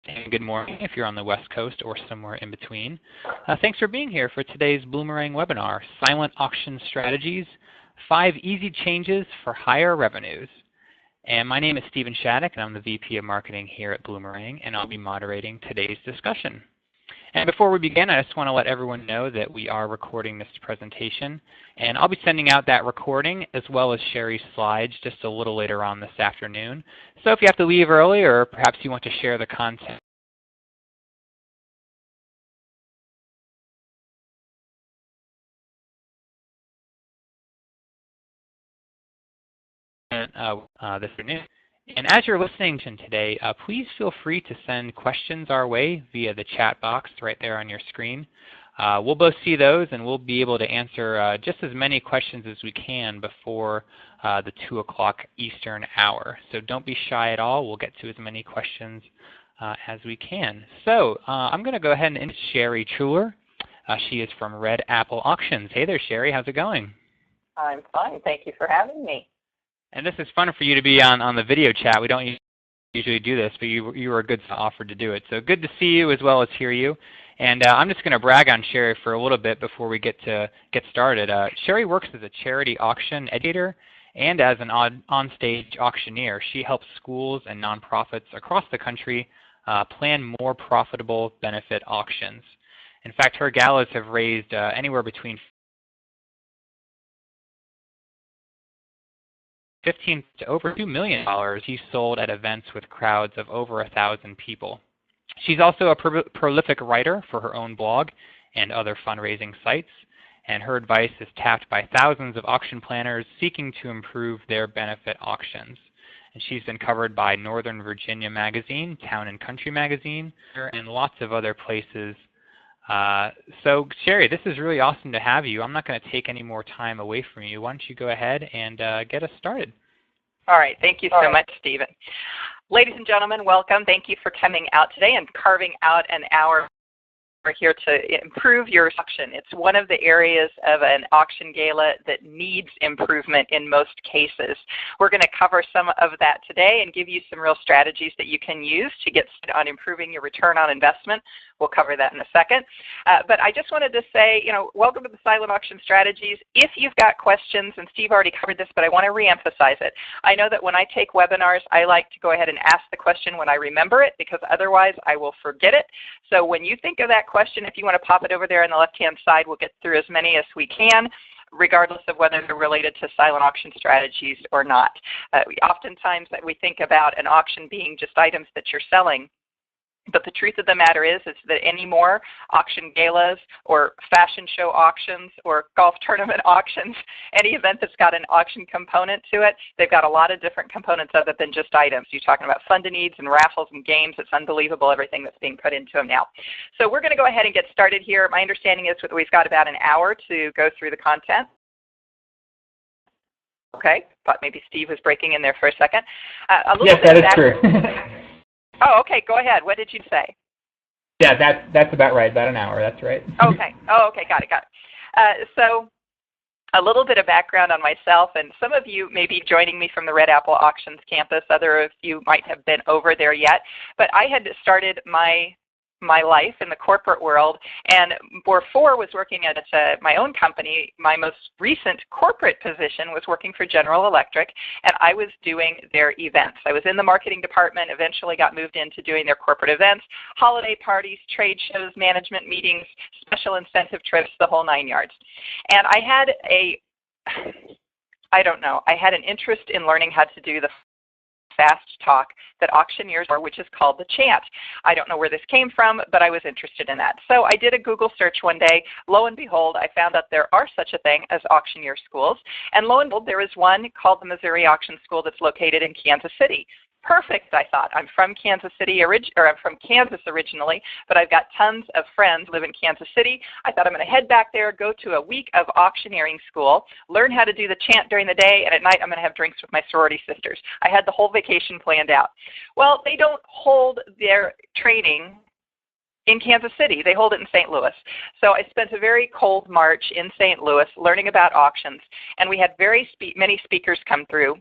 and good morning if you're on the West Coast or somewhere in between. Thanks for being here for today's Bloomerang webinar, Silent Auction Strategies, 5 Easy Changes for Higher Revenues. And my name is Stephen Shattuck, and I'm the VP of Marketing here at Bloomerang, and I'll be moderating today's discussion. And before we begin, I just want to let everyone know that we are recording this presentation, and I'll be sending out that recording as well as Sherry's slides just a little later on this afternoon. So if you have to leave early or perhaps you want to share the content, this afternoon. And as you're listening to today, please feel free to send questions our way via the chat box right there on your screen. We'll both see those, and we'll be able to answer just as many questions as we can before the 2 o'clock Eastern hour. So don't be shy at all. We'll get to as many questions as we can. So I'm going to go ahead and introduce Sherry Truhlar. She is from Red Apple Auctions. Hey there, Sherry. How's it going? I'm fine. Thank you for having me. And this is fun for you to be on the video chat. We don't usually do this, but you were a good offer to do it. So good to see you as well as hear you. And I'm just going to brag on Sherry for a little bit before we get started. Sherry works as a charity auction educator and as an on-stage auctioneer. She helps schools and nonprofits across the country plan more profitable benefit auctions. In fact, her galas have raised anywhere between $15 to over $2 million he's sold at events with crowds of over 1,000 people. She's also a prolific writer for her own blog and other fundraising sites, and her advice is tapped by thousands of auction planners seeking to improve their benefit auctions. And she's been covered by Northern Virginia Magazine, Town and Country Magazine, and lots of other places. So Sherry, this is really awesome to have you. I'm not going to take any more time away from you. Why don't you go ahead and get us started? All right. Thank you so much, Stephen. Ladies and gentlemen, welcome. Thank you for coming out today and carving out an hour here to improve your auction. It's one of the areas of an auction gala that needs improvement in most cases. We're going to cover some of that today and give you some real strategies that you can use to get started on improving your return on investment. We'll cover that in a second. But I just wanted to say, welcome to the Silent Auction Strategies. If you've got questions, and Steve already covered this, but I want to reemphasize it. I know that when I take webinars, I like to go ahead and ask the question when I remember it, because otherwise I will forget it. So when you think of that question, if you want to pop it over there on the left-hand side, we'll get through as many as we can, regardless of whether they're related to silent auction strategies or not. Oftentimes we think about an auction being just items that you're selling. But the truth of the matter is that any more auction galas or fashion show auctions or golf tournament auctions, any event that's got an auction component to it, they've got a lot of different components other than just items. You're talking about funded needs and raffles and games. It's unbelievable everything that's being put into them now. So we're going to go ahead and get started here. My understanding is that we've got about an hour to go through the content. Okay, thought maybe Steve was breaking in there for a second. Yes, that is true. Oh, okay. Go ahead. What did you say? Yeah, that's about right. About an hour. That's right. Okay. Oh, okay. Got it. So a little bit of background on myself, and some of you may be joining me from the Red Apple Auctions campus. Other of you might have been over there yet. But I had started my life in the corporate world, and before was working at my own company. My most recent corporate position was working for General Electric, and I was doing their events. I was in the marketing department, eventually got moved into doing their corporate events, holiday parties, trade shows, management meetings, special incentive trips, the whole 9 yards. And I had I had an interest in learning how to do the fast talk that auctioneers are, which is called the chant. I don't know where this came from, but I was interested in that. So I did a Google search one day. Lo and behold, I found out there are such a thing as auctioneer schools. And lo and behold, there is one called the Missouri Auction School that's located in Kansas City. Perfect, I thought. I'm from Kansas originally, but I've got tons of friends who live in Kansas City. I thought I'm going to head back there, go to a week of auctioneering school, learn how to do the chant during the day, and at night I'm going to have drinks with my sorority sisters. I had the whole vacation planned out. Well, they don't hold their training in Kansas City. They hold it in St. Louis. So I spent a very cold March in St. Louis learning about auctions, and we had many speakers come through.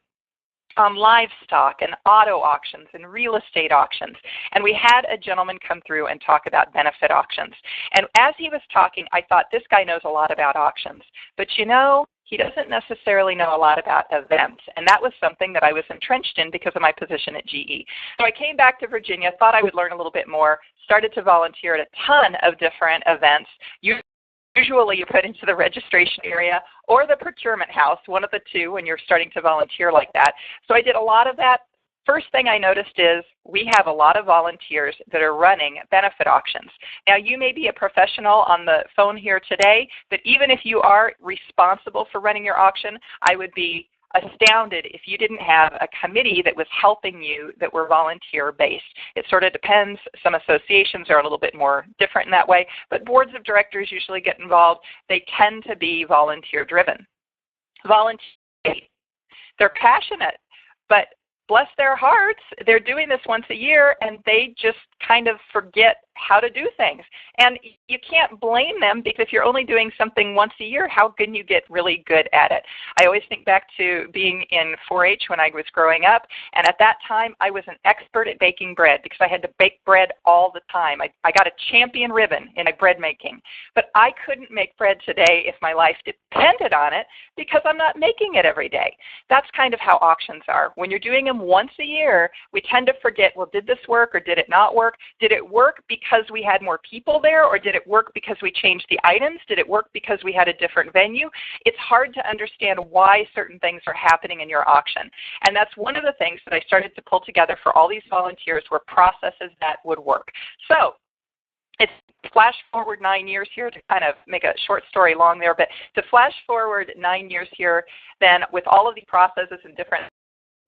livestock and auto auctions and real estate auctions. And we had a gentleman come through and talk about benefit auctions. And as he was talking, I thought, this guy knows a lot about auctions. But you know, he doesn't necessarily know a lot about events. And that was something that I was entrenched in because of my position at GE. So I came back to Virginia, thought I would learn a little bit more, started to volunteer at a ton of different events. Usually you're put into the registration area or the procurement house, one of the two when you're starting to volunteer like that. So I did a lot of that. First thing I noticed is we have a lot of volunteers that are running benefit auctions. Now, you may be a professional on the phone here today, but even if you are responsible for running your auction, I would be astounded if you didn't have a committee that was helping you that were volunteer-based. It sort of depends. Some associations are a little bit more different in that way, but boards of directors usually get involved. They tend to be volunteer-driven. They're passionate, but bless their hearts, they're doing this once a year and they just kind of forget how to do things. And you can't blame them because if you're only doing something once a year, how can you get really good at it? I always think back to being in 4-H when I was growing up, and at that time I was an expert at baking bread because I had to bake bread all the time. I got a champion ribbon in bread making, but I couldn't make bread today if my life depended on it because I'm not making it every day. That's kind of how auctions are. When you're doing them once a year, we tend to forget, well, did this work or did it not work? Did it work because we had more people there, or did it work because we changed the items? Did it work because we had a different venue? It's hard to understand why certain things are happening in your auction. And that's one of the things that I started to pull together for all these volunteers were processes that would work. So it's flash forward 9 years here to kind of make a short story long there, but to flash forward 9 years here, then with all of these processes and different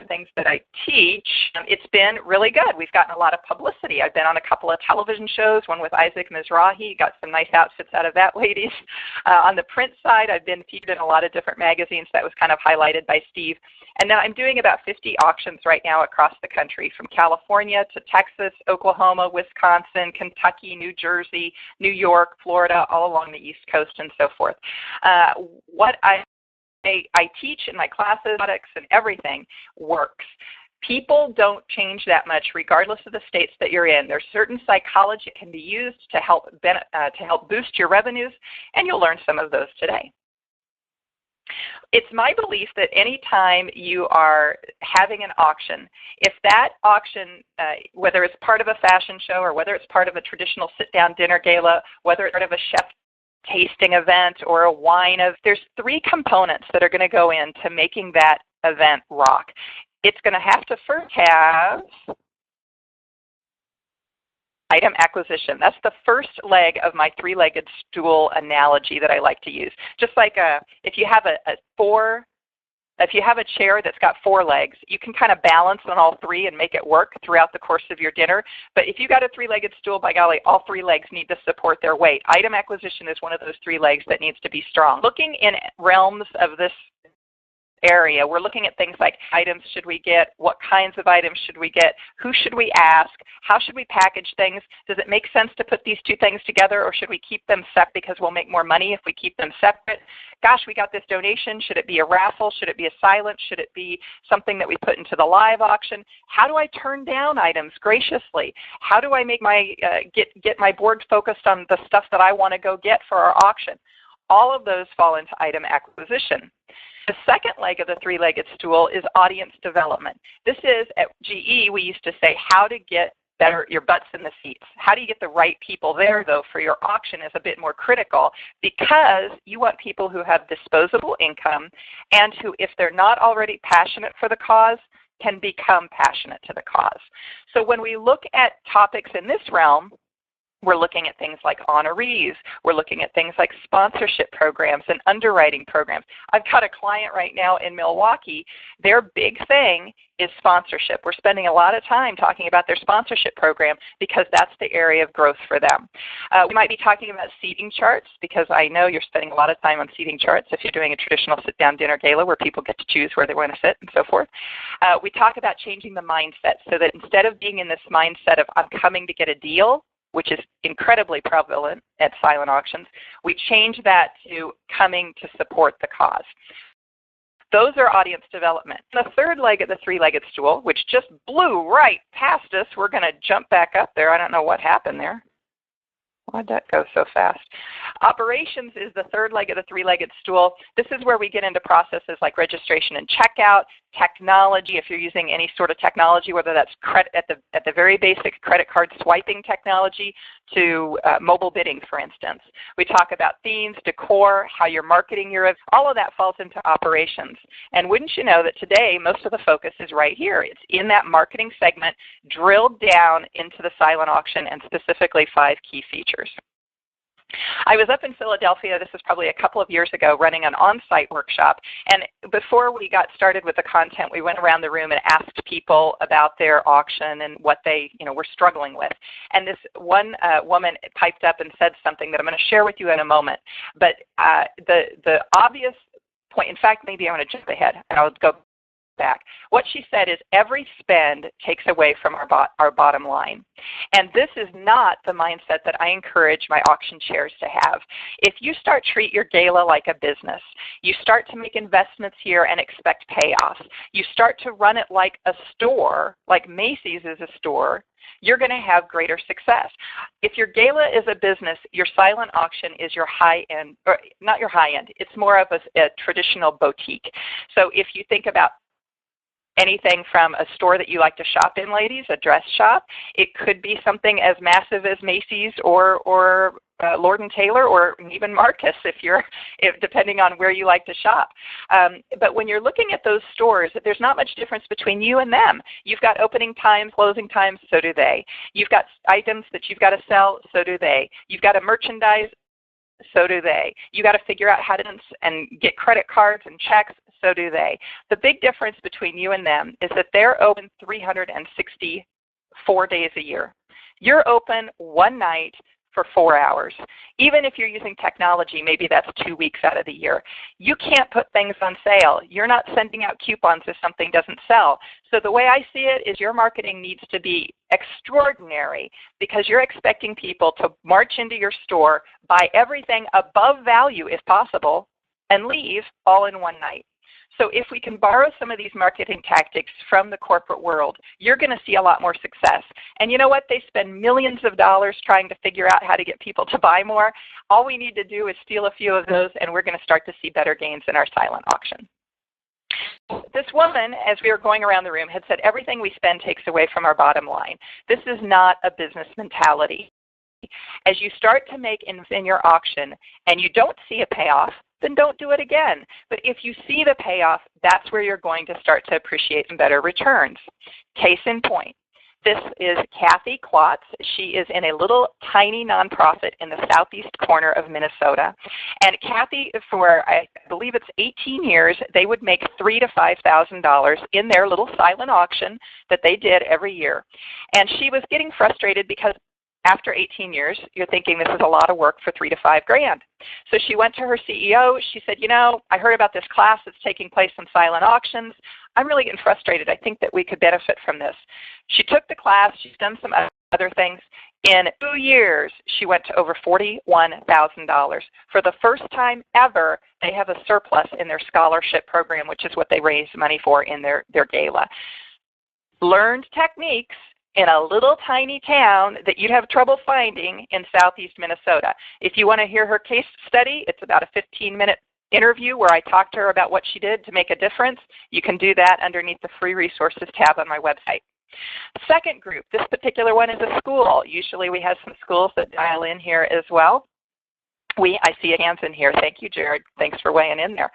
things that I teach, it's been really good. We've gotten a lot of publicity. I've been on a couple of television shows, one with Isaac Mizrahi, got some nice outfits out of that, ladies. On the print side, I've been featured in a lot of different magazines. That was kind of highlighted by Steve. And then I'm doing about 50 auctions right now across the country, from California to Texas, Oklahoma, Wisconsin, Kentucky, New Jersey, New York, Florida, all along the East Coast and so forth. What I teach in my classes, products and everything works. People don't change that much regardless of the states that you're in. There's certain psychology that can be used to help boost your revenues, and you'll learn some of those today. It's my belief that any time you are having an auction, if that auction, whether it's part of a fashion show or whether it's part of a traditional sit-down dinner gala, whether it's part of a chef tasting event or a wine there's 3 components that are going to go into making that event rock. It's going to have to first have item acquisition. That's the first leg of my 3-legged stool analogy that I like to use. Just like if you have if you have a chair that's got 4 legs, you can kind of balance on all 3 and make it work throughout the course of your dinner. But if you got a 3-legged stool, by golly, all 3 legs need to support their weight. Item acquisition is one of those 3 legs that needs to be strong. Looking in realms of this area, we're looking at things like items should we get, what kinds of items should we get, who should we ask, how should we package things, does it make sense to put these 2 things together, or should we keep them separate because we'll make more money if we keep them separate? Gosh, we got this donation, should it be a raffle, should it be a silent, should it be something that we put into the live auction? How do I turn down items graciously? How do I make my get my board focused on the stuff that I want to go get for our auction? All of those fall into item acquisition. The second leg of the 3-legged stool is audience development. This is, at GE, we used to say how to get your butts in the seats. How do you get the right people there, though, for your auction is a bit more critical because you want people who have disposable income and who, if they're not already passionate for the cause, can become passionate to the cause. So when we look at topics in this realm, we're looking at things like honorees. We're looking at things like sponsorship programs and underwriting programs. I've got a client right now in Milwaukee. Their big thing is sponsorship. We're spending a lot of time talking about their sponsorship program because that's the area of growth for them. We might be talking about seating charts because I know you're spending a lot of time on seating charts if you're doing a traditional sit-down dinner gala where people get to choose where they want to sit and so forth. We talk about changing the mindset so that instead of being in this mindset of I'm coming to get a deal, which is incredibly prevalent at silent auctions, we change that to coming to support the cause. Those are audience development. The third leg of the three-legged stool, which just blew right past us, we're going to jump back up there. I don't know what happened there. Why'd that go so fast? Operations is the third leg of the three-legged stool. This is where we get into processes like registration and checkout, technology, if you're using any sort of technology, whether that's credit at the very basic credit card swiping technology to mobile bidding, for instance. We talk about themes, decor, how you're marketing your event. All of that falls into operations. And wouldn't you know that today most of the focus is right here. It's in that marketing segment, drilled down into the silent auction and specifically 5 key features. I was up in Philadelphia, this was probably a couple of years ago, running an on-site workshop. And before we got started with the content, we went around the room and asked people about their auction and what they were struggling with. And this one woman piped up and said something that I'm going to share with you in a moment. But the obvious point, in fact, maybe I'm going to jump ahead and I'll go back. What she said is every spend takes away from our bottom line. And this is not the mindset that I encourage my auction chairs to have. If you start treat your gala like a business, you start to make investments here and expect payoffs, you start to run it like a store, like Macy's is a store, you're going to have greater success. If your gala is a business, your silent auction is your high-end, or not your high-end, it's more of a traditional boutique. So if you think about anything from a store that you like to shop in, ladies, a dress shop. It could be something as massive as Macy's or Lord & Taylor or even Marcus, depending on where you like to shop. But when you're looking at those stores, there's not much difference between you and them. You've got opening times, closing times, so do they. You've got items that you've got to sell, so do they. You've got to merchandise, so do they. You got to figure out how to and get credit cards and checks, so do they. The big difference between you and them is that they're open 364 days a year. You're open one night for 4 hours. Even if you're using technology, maybe that's 2 weeks out of the year. You can't put things on sale. You're not sending out coupons if something doesn't sell. So the way I see it is your marketing needs to be extraordinary because you're expecting people to march into your store, buy everything above value if possible, and leave all in one night. So if we can borrow some of these marketing tactics from the corporate world, you're going to see a lot more success. And you know what? They spend millions of dollars trying to figure out how to get people to buy more. All we need to do is steal a few of those, and we're going to start to see better gains in our silent auction. This woman, as we were going around the room, had said everything we spend takes away from our bottom line. This is not a business mentality. As you start to make in your auction and you don't see a payoff, then don't do it again. But if you see the payoff, that's where you're going to start to appreciate some better returns. Case in point, this is Kathy Klotz. She is in a little tiny nonprofit in the southeast corner of Minnesota. And Kathy, for I believe it's 18 years, they would make $3,000 to $5,000 in their little silent auction that they did every year. And she was getting frustrated because after 18 years, you're thinking this is a lot of work for $3,000 to $5,000. So she went to her CEO. She said, I heard about this class that's taking place in silent auctions. I'm really getting frustrated. I think that we could benefit from this. She took the class. She's done some other things. In 2 years, she went to over $41,000. For the first time ever, they have a surplus in their scholarship program, which is what they raise money for in their gala. Learned techniques in a little tiny town that you'd have trouble finding in southeast Minnesota. If you want to hear her case study, it's about a 15-minute interview where I talked to her about what she did to make a difference. You can do that underneath the free resources tab on my website. Second group, this particular one is a school. Usually we have some schools that dial in here as well. I see hands in here. Thank you, Jared. Thanks for weighing in there.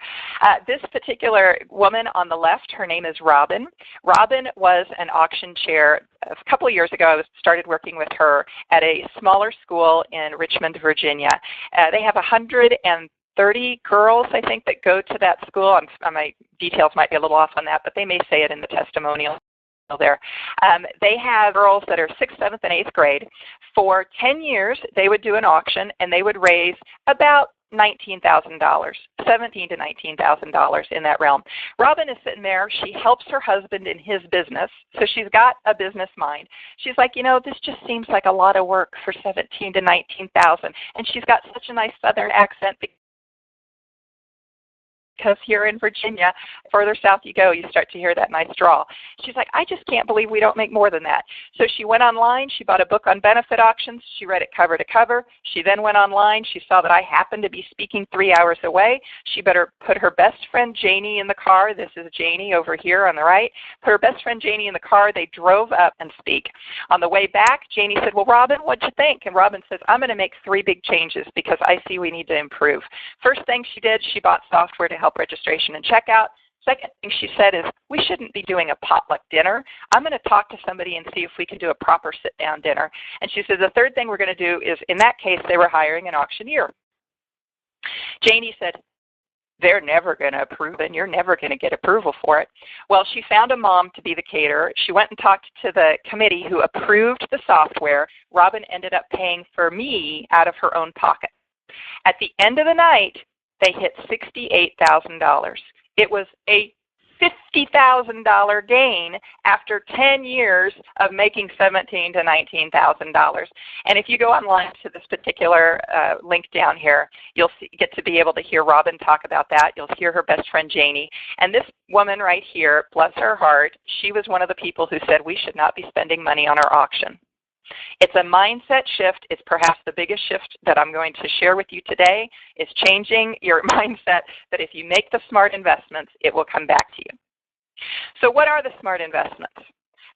This particular woman on the left, her name is Robin. Robin was an auction chair. A couple of years ago, I started working with her at a smaller school in Richmond, Virginia. They have 130 girls, I think, that go to that school. My details might be a little off on that, but they may say it in the testimonial there. They have girls that are 6th, 7th, and 8th grade. For 10 years, they would do an auction, and they would raise about $19,000, $17,000 to $19,000 in that realm. Robin is sitting there. She helps her husband in his business, so she's got a business mind. She's like, this just seems like a lot of work for $17,000 to $19,000, and she's got such a nice Southern accent because because here in Virginia, further south you go, you start to hear that nice drawl. She's like, I just can't believe we don't make more than that. So she went online. She bought a book on benefit auctions. She read it cover to cover. She then went online. She saw that I happened to be speaking 3 hours away. She better put her best friend Janie in the car. This is Janie over here on the right. Put her best friend Janie in the car. They drove up and speak. On the way back, Janie said, well, Robin, what'd you think? And Robin says, I'm going to make 3 big changes because I see we need to improve. First thing she did, she bought software to help registration and checkout. Second thing she said is, we shouldn't be doing a potluck dinner. I'm going to talk to somebody and see if we can do a proper sit-down dinner. And she said, the third thing we're going to do is, in that case, they were hiring an auctioneer. Janie said, they're never going to approve and you're never going to get approval for it. Well, she found a mom to be the caterer. She went and talked to the committee who approved the software. Robin ended up paying for me out of her own pocket. At the end of the night, they hit $68,000. It was a $50,000 gain after 10 years of making $17,000 to $19,000. And if you go online to this particular link down here, you'll get to be able to hear Robin talk about that. You'll hear her best friend Janie. And this woman right here, bless her heart, she was one of the people who said we should not be spending money on our auction. It's a mindset shift. It's perhaps the biggest shift that I'm going to share with you today, is changing your mindset that if you make the smart investments, it will come back to you. So what are the smart investments?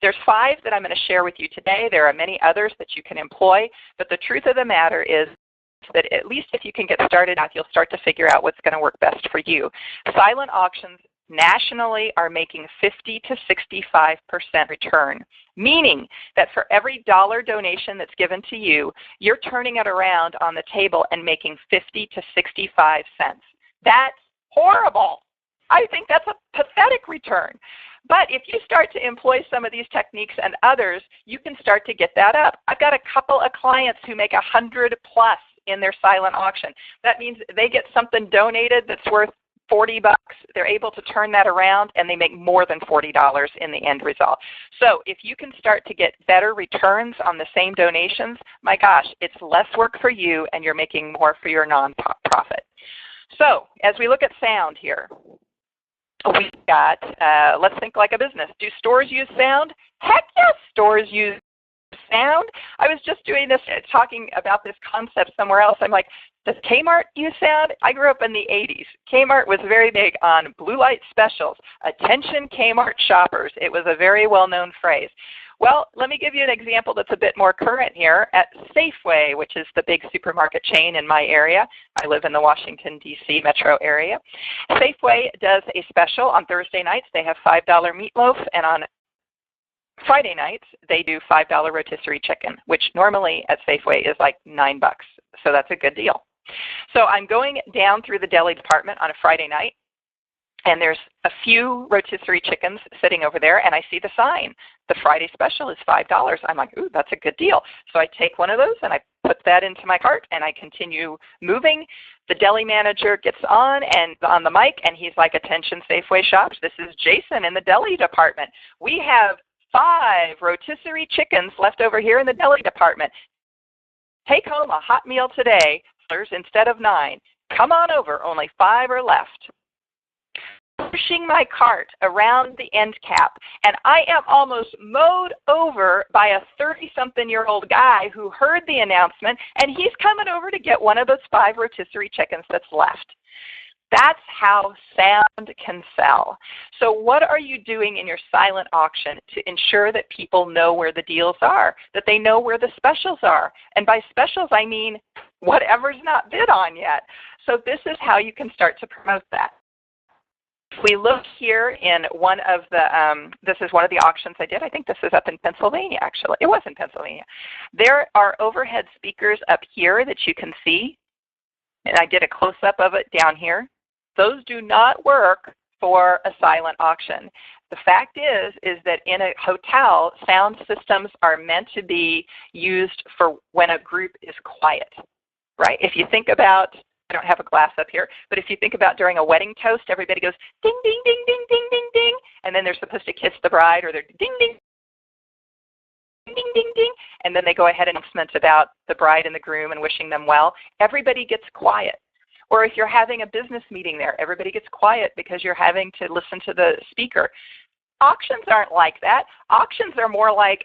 There's 5 that I'm going to share with you today. There are many others that you can employ, but the truth of the matter is that at least if you can get started out, you'll start to figure out what's going to work best for you. Silent auctions nationally are making 50 to 65% return, meaning that for every dollar donation that's given to you, you're turning it around on the table and making 50 to 65 cents. That's horrible. I think that's a pathetic return. But if you start to employ some of these techniques and others, you can start to get that up. I've got a couple of clients who make 100 plus in their silent auction. That means they get something donated that's worth $40. They're able to turn that around and they make more than $40 in the end result. So if you can start to get better returns on the same donations, my gosh, it's less work for you and you're making more for your nonprofit. So as we look at sound here, we've got, let's think like a business. Do stores use sound? Heck yes, stores use sound. I was just doing this, talking about this concept somewhere else. I'm like, does Kmart use sound? I grew up in the 80s. Kmart was very big on blue light specials. Attention Kmart shoppers. It was a very well-known phrase. Well, let me give you an example that's a bit more current here. At Safeway, which is the big supermarket chain in my area. I live in the Washington, D.C. metro area. Safeway does a special on Thursday nights. They have $5 meatloaf, and on Friday nights, they do $5 rotisserie chicken, which normally at Safeway is like $9. So that's a good deal. So I'm going down through the deli department on a Friday night, and there's a few rotisserie chickens sitting over there, and I see the sign. The Friday special is $5. I'm like, ooh, that's a good deal. So I take one of those, and I put that into my cart, and I continue moving. The deli manager gets on the mic, and he's like, attention Safeway shops. This is Jason in the deli department. We have 5 rotisserie chickens left over here in the deli department. Take home a hot meal today instead of 9. Come on over, only 5 are left. Pushing my cart around the end cap, and I am almost mowed over by a 30-something-year-old guy who heard the announcement, and he's coming over to get one of those 5 rotisserie chickens that's left. That's how sound can sell. So what are you doing in your silent auction to ensure that people know where the deals are, that they know where the specials are? And by specials, I mean whatever's not bid on yet. So this is how you can start to promote that. If we look here in one of the, this is one of the auctions I did. I think this is up in Pennsylvania, actually. It was in Pennsylvania. There are overhead speakers up here that you can see. And I did a close-up of it down here. Those do not work for a silent auction. The fact is that in a hotel, sound systems are meant to be used for when a group is quiet, right? If you think about, I don't have a glass up here, but if you think about during a wedding toast, everybody goes ding, ding, ding, ding, ding, ding, ding, and then they're supposed to kiss the bride, or they're ding, ding, ding, ding, ding, and then they go ahead and announcement about the bride and the groom and wishing them well. Everybody gets quiet. Or if you're having a business meeting there, everybody gets quiet because you're having to listen to the speaker. Auctions aren't like that. Auctions are more like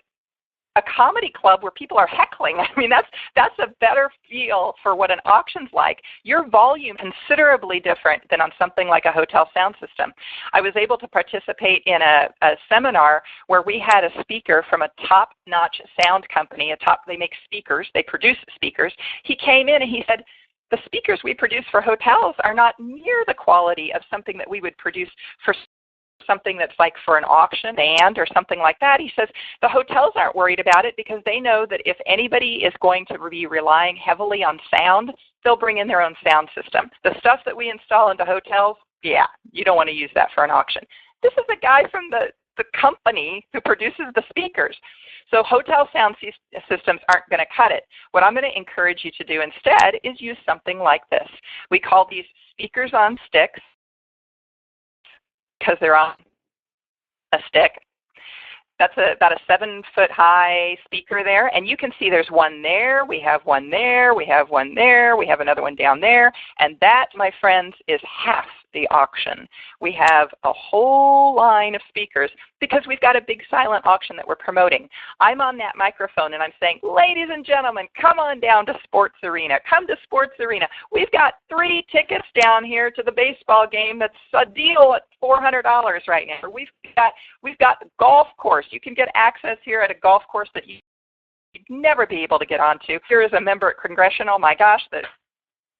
a comedy club where people are heckling. I mean, that's a better feel for what an auction's like. Your volume is considerably different than on something like a hotel sound system. I was able to participate in a seminar where we had a speaker from a top-notch sound company. They make speakers. They produce speakers. He came in and he said, the speakers we produce for hotels are not near the quality of something that we would produce for something that's like for an auction band or something like that. He says the hotels aren't worried about it because they know that if anybody is going to be relying heavily on sound, they'll bring in their own sound system. The stuff that we install into hotels, yeah, you don't want to use that for an auction. This is a guy from the company who produces the speakers. So hotel sound systems aren't going to cut it. What I'm going to encourage you to do instead is use something like this. We call these speakers on sticks, because they're on a stick. That's about a 7-foot-high speaker there, and you can see there's one there, we have one there, we have one there, we have another one down there, and that, my friends, is half the auction. We have a whole line of speakers because we've got a big silent auction that we're promoting. I'm on that microphone and I'm saying, ladies and gentlemen, come on down to Sports Arena. Come to Sports Arena. We've got 3 tickets down here to the baseball game that's a deal at $400 right now. We've got the golf course. You can get access here at a golf course that you'd never be able to get onto. Here is a member at Congressional, my gosh,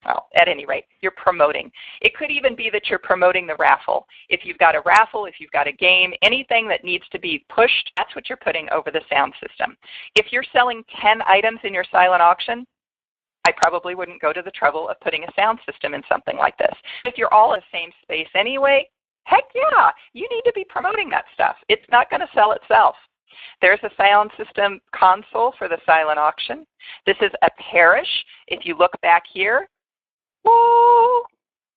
well, at any rate, you're promoting. It could even be that you're promoting the raffle. If you've got a raffle, if you've got a game, anything that needs to be pushed, that's what you're putting over the sound system. If you're selling 10 items in your silent auction, I probably wouldn't go to the trouble of putting a sound system in something like this. If you're all in the same space anyway, heck yeah, you need to be promoting that stuff. It's not going to sell itself. There's a sound system console for the silent auction. This is a parish. If you look back here, whoa,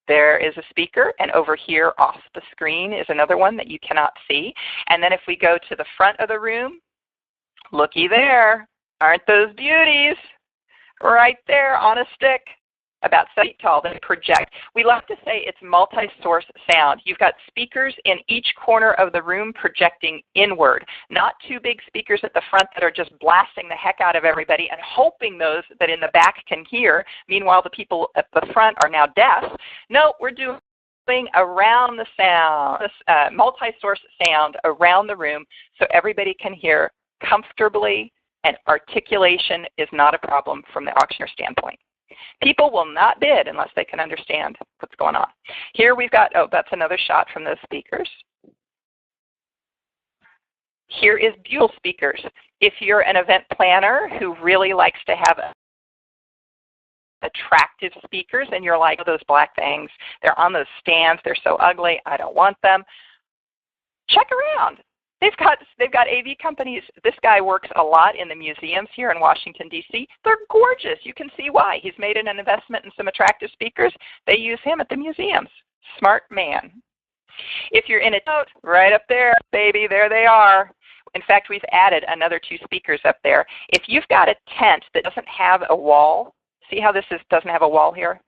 there is a speaker, and over here off the screen is another one that you cannot see. And then if we go to the front of the room, looky there. Aren't those beauties? Right there on a stick, about 7 feet tall, they project. We like to say it's multi-source sound. You've got speakers in each corner of the room projecting inward, not 2 big speakers at the front that are just blasting the heck out of everybody and hoping those that in the back can hear. Meanwhile, the people at the front are now deaf. No, we're doing around the sound, multi-source sound around the room so everybody can hear comfortably, and articulation is not a problem from the auctioneer standpoint. People will not bid unless they can understand what's going on. Here we've got, that's another shot from those speakers. Here is Buell speakers. If you're an event planner who really likes to have attractive speakers and you're like, oh, those black things, they're on those stands, they're so ugly, I don't want them, check around. They've got AV companies. This guy works a lot in the museums here in Washington, D.C. They're gorgeous. You can see why. He's made an investment in some attractive speakers. They use him at the museums. Smart man. If you're in a tent, right up there, baby, there they are. In fact, we've added another 2 speakers up there. If you've got a tent that doesn't have a wall, see how this doesn't have a wall here?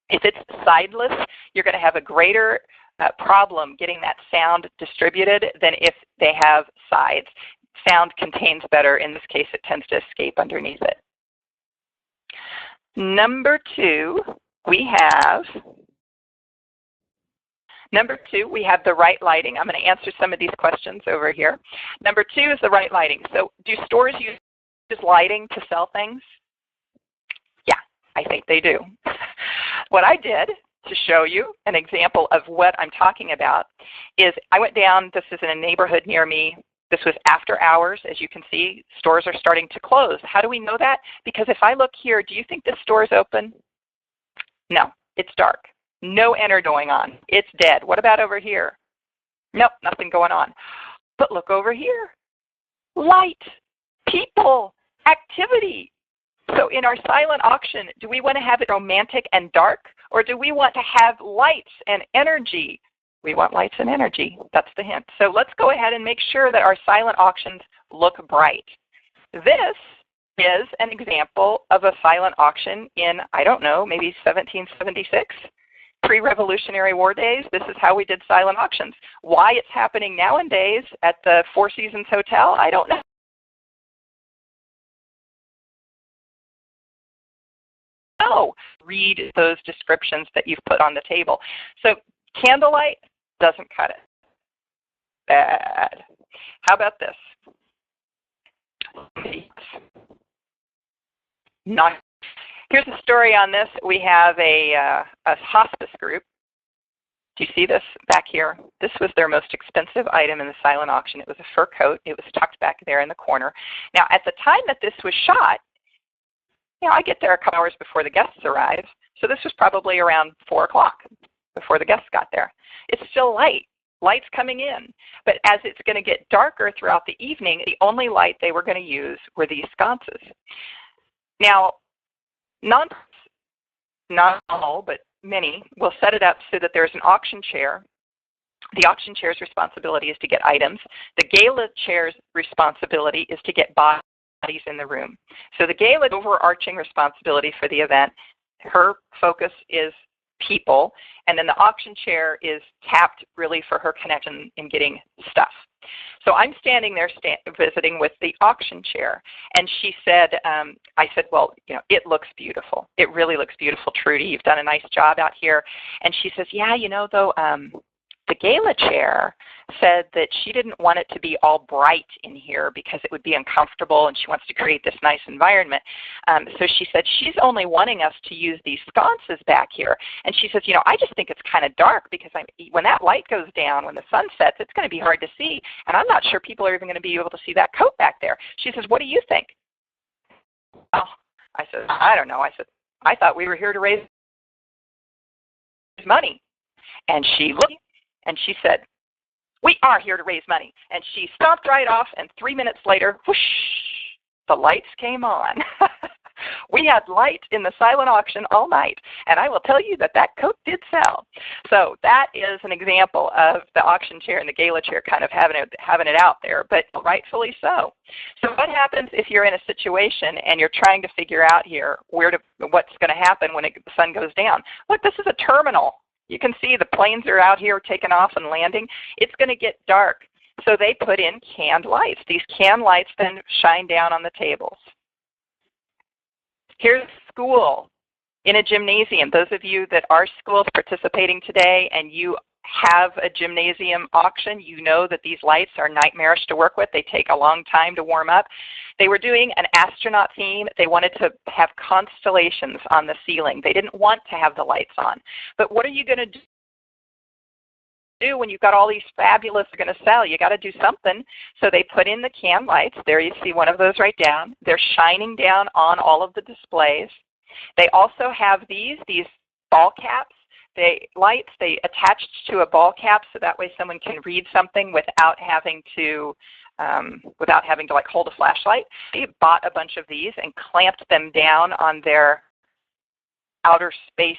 If it's sideless, you're going to have a greater problem getting that sound distributed than if they have sides. Sound contains better. In this case, it tends to escape underneath it. Number 2, we have the right lighting. I'm going to answer some of these questions over here. Number 2 is the right lighting. So do stores use lighting to sell things? Yeah, I think they do. What I did to show you an example of what I'm talking about is I went down, this is in a neighborhood near me. This was after hours. As you can see, stores are starting to close. How do we know that? Because if I look here, do you think this store is open? No, it's dark. No enter going on. It's dead. What about over here? Nope, nothing going on. But look over here. Light, people, activity. So in our silent auction, do we want to have it romantic and dark, or do we want to have lights and energy? We want lights and energy. That's the hint. So let's go ahead and make sure that our silent auctions look bright. This is an example of a silent auction in, I don't know, maybe 1776. Pre-Revolutionary War days, this is how we did silent auctions. Why it's happening nowadays at the Four Seasons Hotel, I don't know. Read those descriptions that you've put on the table. So candlelight doesn't cut it. Bad. How about this? Not. Here's a story on this. We have a hospice group. Do you see this back here? This was their most expensive item in the silent auction. It was a fur coat. It was tucked back there in the corner. Now, at the time that this was shot, I get there a couple hours before the guests arrive. So this was probably around 4 o'clock before the guests got there. It's still light. Light's coming in. But as it's going to get darker throughout the evening, the only light they were going to use were these sconces. Now, not all, but many, will set it up so that there's an auction chair. The auction chair's responsibility is to get items. The gala chair's responsibility is to get bodies in the room. So the gala's overarching responsibility for the event, her focus is people, and then the auction chair is tapped really for her connection in getting stuff. So I'm standing there visiting with the auction chair, and she said, I said, well, it looks beautiful. It really looks beautiful, Trudy. You've done a nice job out here. And she says, yeah, though, the gala chair said that she didn't want it to be all bright in here because it would be uncomfortable, and she wants to create this nice environment. So she said she's only wanting us to use these sconces back here. And she says, I just think it's kind of dark because when that light goes down, when the sun sets, it's going to be hard to see, and I'm not sure people are even going to be able to see that coat back there. She says, what do you think? Oh, I said, I don't know. I said, I thought we were here to raise money. And she looked, and she said, we are here to raise money. And she stomped right off, and 3 minutes later, whoosh, the lights came on. We had light in the silent auction all night, and I will tell you that coat did sell. So that is an example of the auction chair and the gala chair kind of having it out there, but rightfully so. So what happens if you're in a situation and you're trying to figure out here what's going to happen when the sun goes down? Look, this is a terminal. You can see the planes are out here taking off and landing. It's going to get dark. So they put in canned lights. These canned lights then shine down on the tables. Here's school in a gymnasium. Those of you that are schools participating today and you have a gymnasium auction, you know that these lights are nightmarish to work with. They take a long time to warm up. They were doing an astronaut theme. They wanted to have constellations on the ceiling. They didn't want to have the lights on. But what are you going to do when you've got all these fabulous are going to sell? You got to do something. So they put in the can lights. There you see one of those right down. They're shining down on all of the displays. They also have these ball caps. They attached to a ball cap so that way someone can read something without having to like hold a flashlight. They bought a bunch of these and clamped them down on their outer space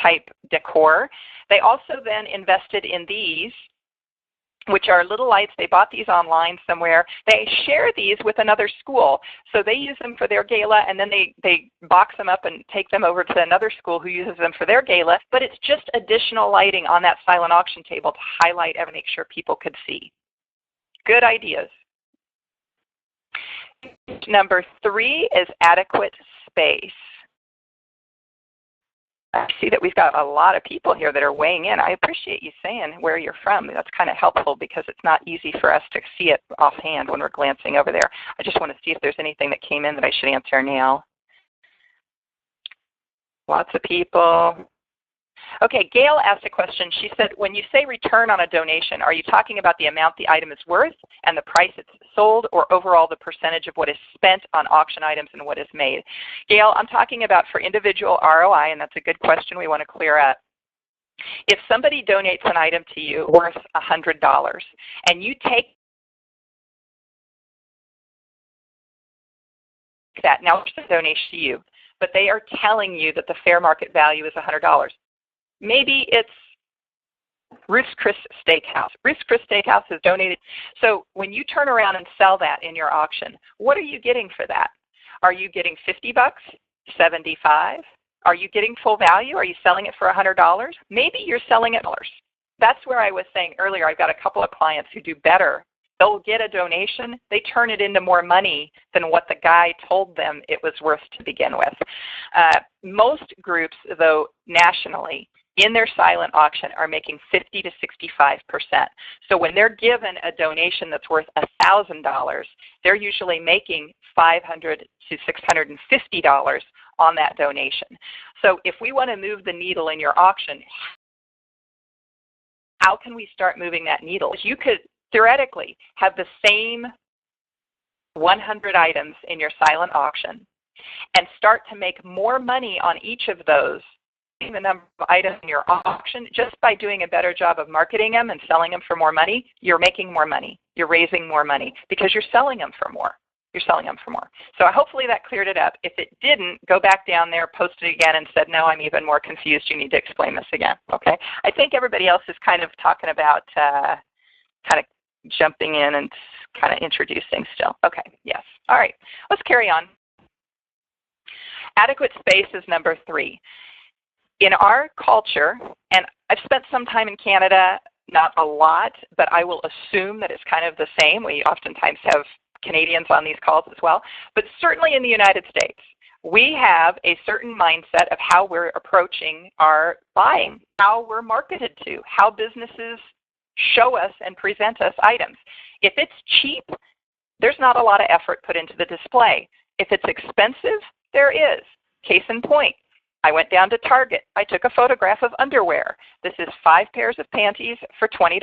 type decor. They also then invested in these, which are little lights. They bought these online somewhere. They share these with another school. So they use them for their gala, and then they box them up and take them over to another school who uses them for their gala. But it's just additional lighting on that silent auction table to highlight and make sure people could see. Good ideas. Number 3 is adequate space. I see that we've got a lot of people here that are weighing in. I appreciate you saying where you're from. That's kind of helpful because it's not easy for us to see it offhand when we're glancing over there. I just want to see if there's anything that came in that I should answer now. Lots of people. Okay, Gail asked a question. She said, when you say return on a donation, are you talking about the amount the item is worth and the price it's sold, or overall the percentage of what is spent on auction items and what is made? Gail, I'm talking about for individual ROI, and that's a good question we want to clear up. If somebody donates an item to you worth $100 and you take that, now it's a donation to you, but they are telling you that the fair market value is $100. Maybe it's Ruth's Chris Steakhouse. Ruth's Chris Steakhouse has donated. So when you turn around and sell that in your auction, what are you getting for that? Are you getting $50, $75? Are you getting full value? Are you selling it for $100? Maybe you're selling it dollars. That's where I was saying earlier, I've got a couple of clients who do better. They'll get a donation. They turn it into more money than what the guy told them it was worth to begin with. Most groups, though, nationally, in their silent auction are making 50 to 65%. So when they're given a donation that's worth $1,000, they're usually making $500 to $650 on that donation. So if we want to move the needle in your auction, how can we start moving that needle? You could theoretically have the same 100 items in your silent auction and start to make more money on each of those, the number of items in your auction, just by doing a better job of marketing them and selling them for more money. You're making more money. You're raising more money because you're selling them for more. You're selling them for more. So hopefully that cleared it up. If it didn't, go back down there, post it again, and said, no, I'm even more confused. You need to explain this again. Okay? I think everybody else is kind of talking about kind of jumping in and kind of introducing still. Okay, yes. All right, let's carry on. Adequate space is number 3. In our culture, and I've spent some time in Canada, not a lot, but I will assume that it's kind of the same. We oftentimes have Canadians on these calls as well. But certainly in the United States, we have a certain mindset of how we're approaching our buying, how we're marketed to, how businesses show us and present us items. If it's cheap, there's not a lot of effort put into the display. If it's expensive, there is. Case in point, I went down to Target. I took a photograph of underwear. This is 5 pairs of panties for $20.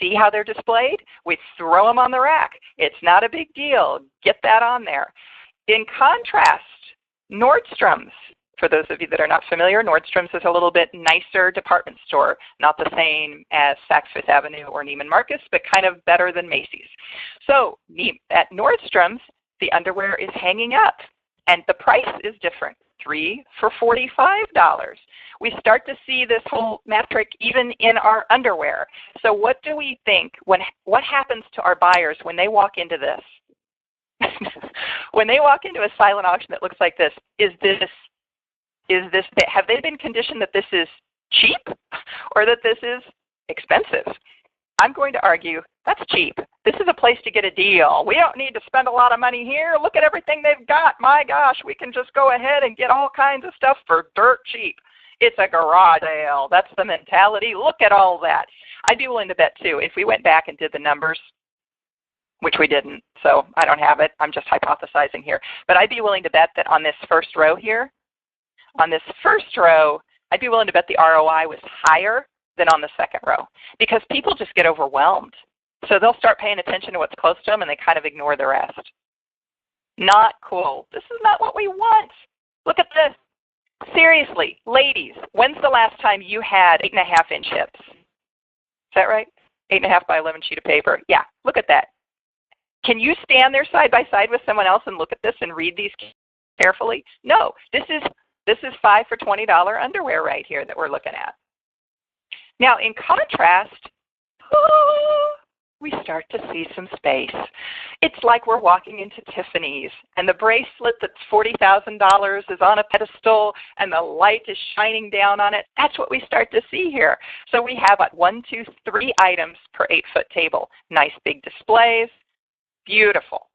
See how they're displayed? We throw them on the rack. It's not a big deal. Get that on there. In contrast, Nordstrom's, for those of you that are not familiar, Nordstrom's is a little bit nicer department store, not the same as Saks Fifth Avenue or Neiman Marcus, but kind of better than Macy's. So at Nordstrom's, the underwear is hanging up, and the price is different. 3 for $45. We start to see this whole metric even in our underwear. So what do we think? What happens to our buyers when they walk into this? When they walk into a silent auction that looks like this, have they been conditioned that this is cheap or that this is expensive? I'm going to argue that's cheap. This is a place to get a deal. We don't need to spend a lot of money here. Look at everything they've got. My gosh, we can just go ahead and get all kinds of stuff for dirt cheap. It's a garage sale. That's the mentality. Look at all that. I'd be willing to bet, too, if we went back and did the numbers, which we didn't, so I don't have it. I'm just hypothesizing here. But I'd be willing to bet that on this first row here, I'd be willing to bet the ROI was higher than on the second row because people just get overwhelmed. So they'll start paying attention to what's close to them and they kind of ignore the rest. Not cool. This is not what we want. Look at this. Seriously, ladies, when's the last time you had 8.5-inch hips? Is that right? 8.5 by 11 sheet of paper. Yeah, look at that. Can you stand there side by side with someone else and look at this and read these carefully? No, this is 5 for $20 underwear right here that we're looking at. Now, in contrast, we start to see some space. It's like we're walking into Tiffany's, and the bracelet that's $40,000 is on a pedestal, and the light is shining down on it. That's what we start to see here. So we have 1, 2, 3 items per 8-foot table. Nice big displays. Beautiful.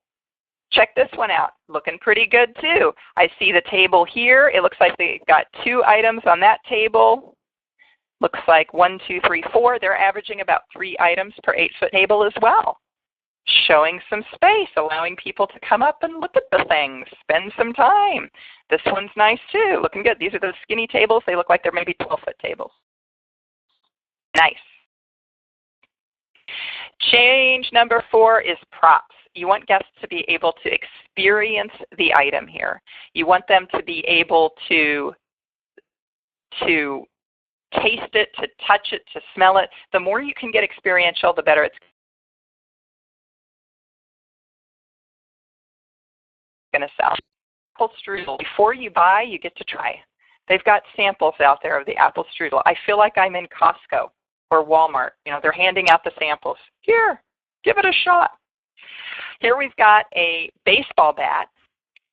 Check this one out. Looking pretty good, too. I see the table here. It looks like they've got 2 items on that table. Looks like 1, 2, 3, 4. They're averaging about 3 items per 8-foot table as well. Showing some space, allowing people to come up and look at the things, spend some time. This one's nice too, looking good. These are those skinny tables. They look like they're maybe 12-foot tables. Nice. Change number 4 is props. You want guests to be able to experience the item here. You want them to be able to taste it, to touch it, to smell it. The more you can get experiential, the better it's going to sell. Apple strudel. Before you buy, you get to try. They've got samples out there of the apple strudel. I feel like I'm in Costco or Walmart. You know, they're handing out the samples. Here, give it a shot. Here we've got a baseball bat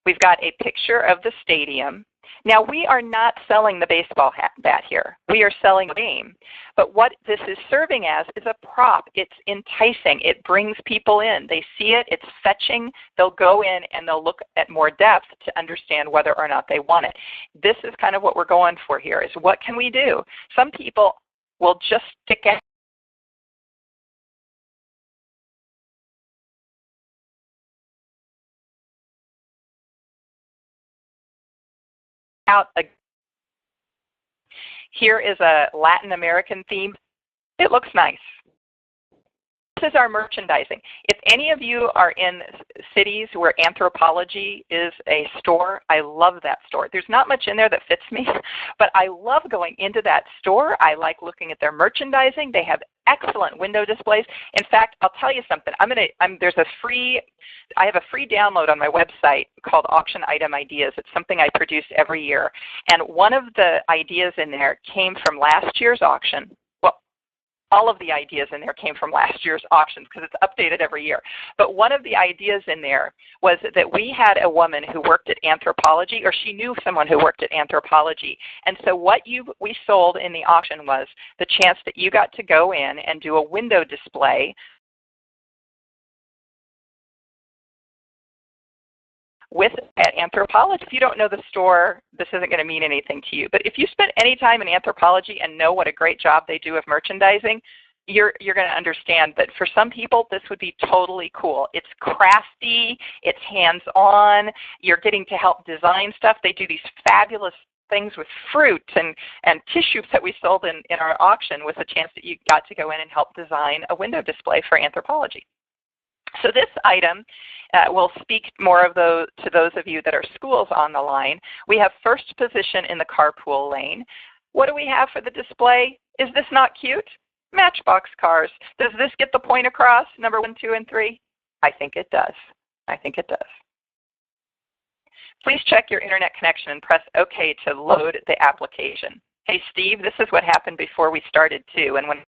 We've got a picture of the stadium. Now, we are not selling the baseball bat here. We are selling a game. But what this is serving as is a prop. It's enticing. It brings people in. They see it. It's fetching. They'll go in and they'll look at more depth to understand whether or not they want it. This is kind of what we're going for here, is what can we do? Some people will just stick out a. Here is a Latin American theme. It looks nice. This is our merchandising. If any of you are in cities where Anthropologie is a store, I love that store. There's not much in there that fits me, but I love going into that store. I like looking at their merchandising. They have excellent window displays. In fact, I'll tell you something. I have a free download on my website called Auction Item Ideas. It's something I produce every year. And one of the ideas in there came from last year's auction. All of the ideas in there came from last year's auctions because it's updated every year. But one of the ideas in there was that we had a woman who worked at Anthropologie, or she knew someone who worked at Anthropologie. And so what we sold in the auction was the chance that you got to go in and do a window display at Anthropologie. If you don't know the store, this isn't going to mean anything to you. But if you spent any time in Anthropologie and know what a great job they do of merchandising, you're going to understand that for some people, this would be totally cool. It's crafty. It's hands-on. You're getting to help design stuff. They do these fabulous things with fruit and tissues that we sold in our auction with a chance that you got to go in and help design a window display for Anthropologie. So this item will speak more to those of you that are schools on the line. We have first position in the carpool lane. What do we have for the display? Is this not cute? Matchbox cars. Does this get the point across, number 1, 2, and 3? I think it does. I think it does. Please check your internet connection and press OK to load the application. Hey, Steve, this is what happened before we started, too. And when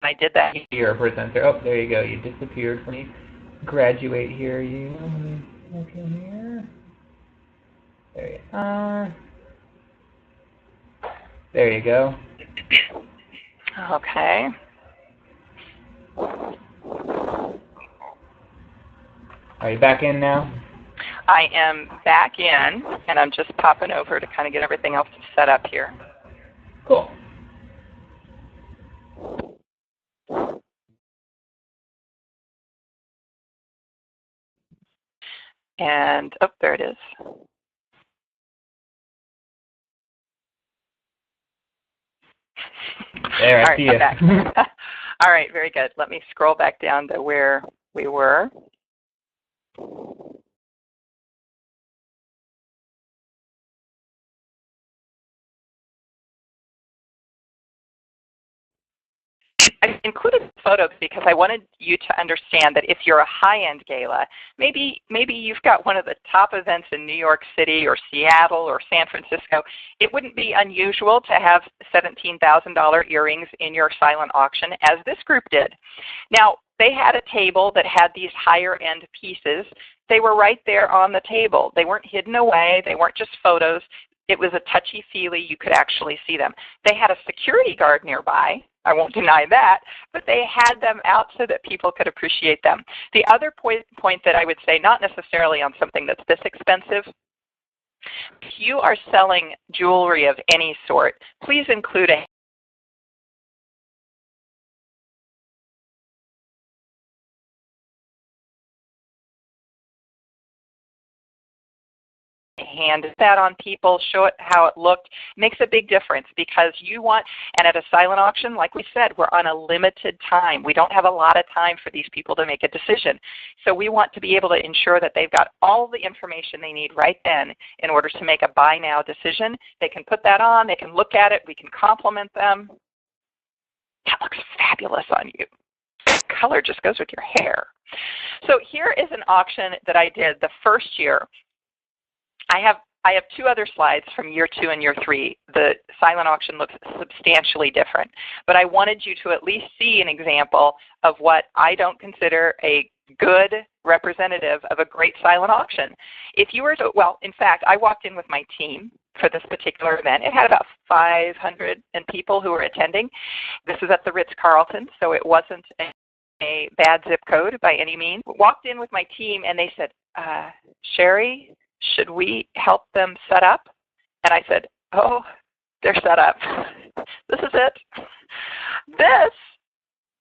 I did that. Here, presenter. Oh, there you go. You disappeared from me. Graduate here. You look in here. There you are. There you go. Okay. Are you back in now? I am back in, and I'm just popping over to kind of get everything else set up here. Cool. And, oh, there it is. There, I see you. Back. All right, very good. Let me scroll back down to where we were. I included photos because I wanted you to understand that if you're a high-end gala, maybe you've got one of the top events in New York City or Seattle or San Francisco, it wouldn't be unusual to have $17,000 earrings in your silent auction, as this group did. Now, they had a table that had these higher-end pieces. They were right there on the table. They weren't hidden away. They weren't just photos. It was a touchy-feely. You could actually see them. They had a security guard nearby. I won't deny that, but they had them out so that people could appreciate them. The other point that I would say, not necessarily on something that's this expensive, if you are selling jewelry of any sort, please include a hand that on people, show it how it looked. It makes a big difference because you want, and at a silent auction, like we said, we're on a limited time. We don't have a lot of time for these people to make a decision. So we want to be able to ensure that they've got all the information they need right then in order to make a buy now decision. They can put that on, they can look at it, we can compliment them. That looks fabulous on you. The color just goes with your hair. So here is an auction that I did the first year. I have I have two other slides from year 2 and year 3. The silent auction looks substantially different, but I wanted you to at least see an example of what I don't consider a good representative of a great silent auction. If you were to, well, in fact, I walked in with my team for this particular event. It had about 500 people who were attending. This is at the Ritz-Carlton, so it wasn't a bad zip code by any means. Walked in with my team and they said, Sherry, should we help them set up? And I said, oh, they're set up. This is it. This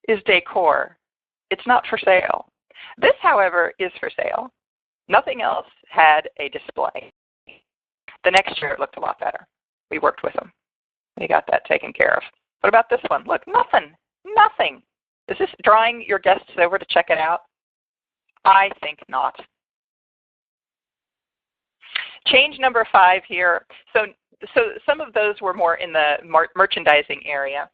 is decor. It's not for sale. This, however, is for sale. Nothing else had a display. The next year it looked a lot better. We worked with them. We got that taken care of. What about this one? Look, nothing. Nothing. Is this drawing your guests over to check it out? I think not. Change number 5 here. So some of those were more in the merchandising area,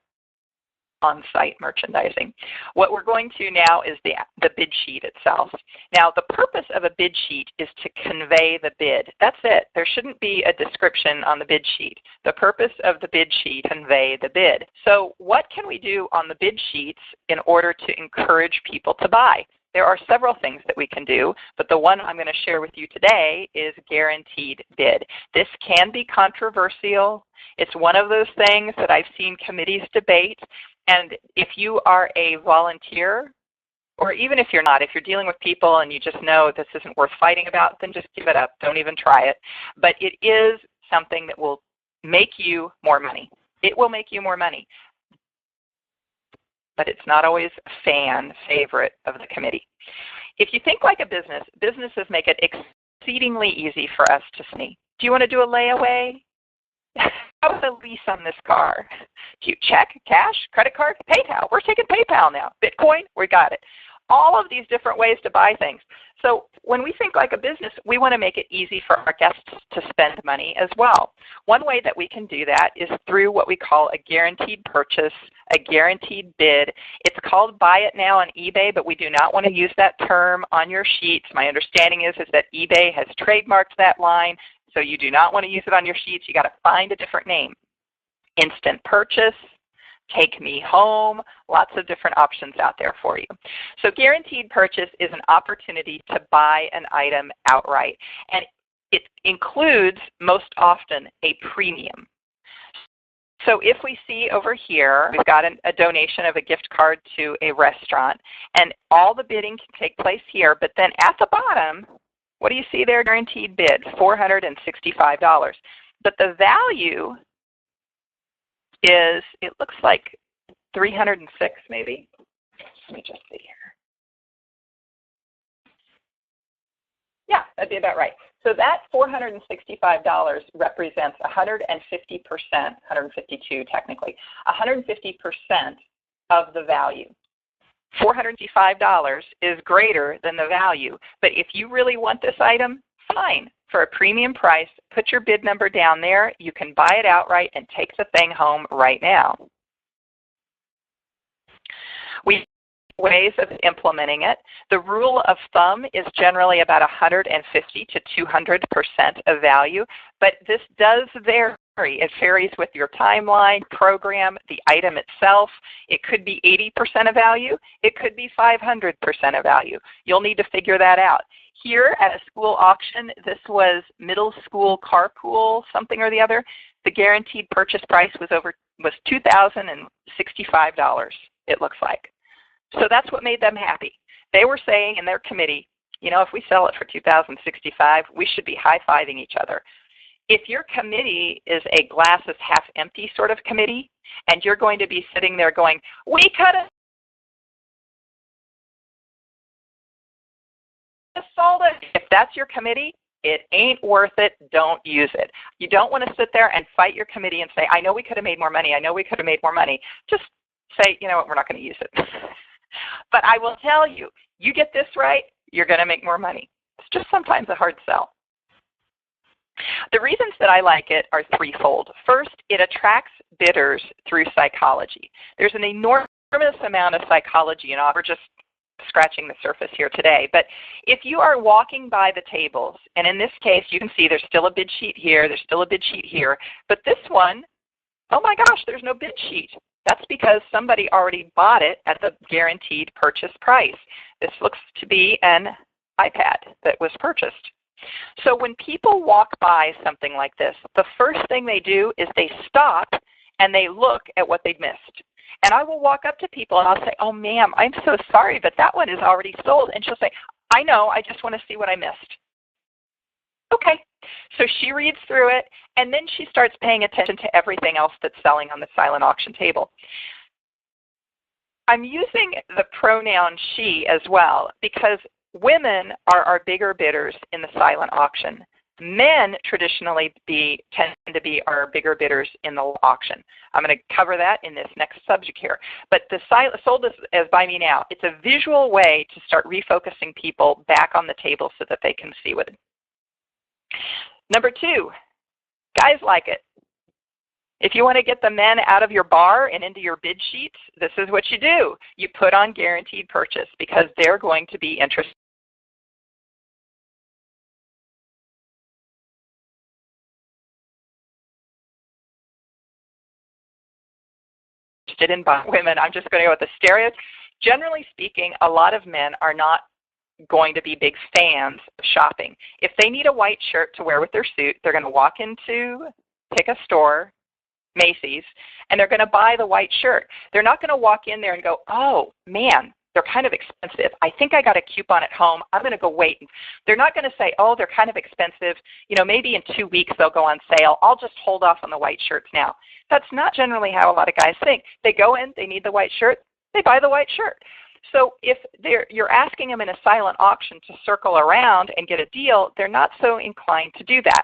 on-site merchandising. What we're going to now is the bid sheet itself. Now, the purpose of a bid sheet is to convey the bid. That's it. There shouldn't be a description on the bid sheet. The purpose of the bid sheet is to convey the bid. So what can we do on the bid sheets in order to encourage people to buy? There are several things that we can do, but the one I'm going to share with you today is guaranteed bid. This can be controversial. It's one of those things that I've seen committees debate. And if you are a volunteer, or even if you're not, if you're dealing with people and you just know this isn't worth fighting about, then just give it up. Don't even try it. But it is something that will make you more money. It will make you more money. But it's not always a fan favorite of the committee. If you think like a business, businesses make it exceedingly easy for us to see. Do you want to do a layaway? How about a lease on this car? Do you check, cash, credit card, PayPal? We're taking PayPal now. Bitcoin, we got it. All of these different ways to buy things. So when we think like a business, we want to make it easy for our guests to spend money as well. One way that we can do that is through what we call a guaranteed purchase, a guaranteed bid. It's called Buy It Now on eBay, but we do not want to use that term on your sheets. My understanding is that eBay has trademarked that line, so you do not want to use it on your sheets. You got to find a different name. Instant purchase, take me home, lots of different options out there for you. So guaranteed purchase is an opportunity to buy an item outright. And it includes, most often, a premium. So if we see over here, we've got a donation of a gift card to a restaurant, and all the bidding can take place here, but then at the bottom, what do you see there? Guaranteed bid, $465. But the value is, it looks like 306 maybe. Let me just see here. Yeah, that'd be about right. So that $465 represents 150%, 152 technically, 150% of the value. $465 is greater than the value, but if you really want this item, fine. For a premium price, put your bid number down there. You can buy it outright and take the thing home right now. We have ways of implementing it. The rule of thumb is generally about 150 to 200% of value, but this does vary. It varies with your timeline, program, the item itself. It could be 80% of value. It could be 500% of value. You'll need to figure that out. Here at a school auction, this was middle school carpool, something or the other. The guaranteed purchase price was $2,065, it looks like. So that's what made them happy. They were saying in their committee, you know, if we sell it for $2,065, we should be high-fiving each other. If your committee is a glass is half empty sort of committee, and you're going to be sitting there going, we could have sold it. If that's your committee, it ain't worth it. Don't use it. You don't want to sit there and fight your committee and say, I know we could have made more money. I know we could have made more money. Just say, you know what, we're not going to use it. But I will tell you, you get this right, you're going to make more money. It's just sometimes a hard sell. The reasons that I like it are threefold. First, it attracts bidders through psychology. There's an enormous amount of psychology, and we're just scratching the surface here today. But if you are walking by the tables, and in this case you can see there's still a bid sheet here, there's still a bid sheet here, but this one, oh my gosh, there's no bid sheet. That's because somebody already bought it at the guaranteed purchase price. This looks to be an iPad that was purchased. So when people walk by something like this, the first thing they do is they stop and they look at what they've missed. And I will walk up to people and I'll say, oh ma'am, I'm so sorry, but that one is already sold. And she'll say, I know, I just want to see what I missed. Okay. So she reads through it, and then she starts paying attention to everything else that's selling on the silent auction table. I'm using the pronoun she as well because women are our bigger bidders in the silent auction. Men traditionally tend to be our bigger bidders in the auction. I'm going to cover that in this next subject here. But the sold as by me now, it's a visual way to start refocusing people back on the table so that they can see what. Number 2, guys like it. If you want to get the men out of your bar and into your bid sheets, this is what you do. You put on guaranteed purchase because they're going to be interested in buying women. I'm just going to go with the stereotype. Generally speaking, a lot of men are not going to be big fans of shopping. If they need a white shirt to wear with their suit, they're going to walk into, pick a store, Macy's, and they're going to buy the white shirt. They're not going to walk in there and go, oh man, they're kind of expensive. I think I got a coupon at home. I'm going to go wait. They're not going to say, oh, they're kind of expensive. You know, maybe in 2 weeks they'll go on sale. I'll just hold off on the white shirts now. That's not generally how a lot of guys think. They go in, they need the white shirt, they buy the white shirt. So if you're asking them in a silent auction to circle around and get a deal, they're not so inclined to do that.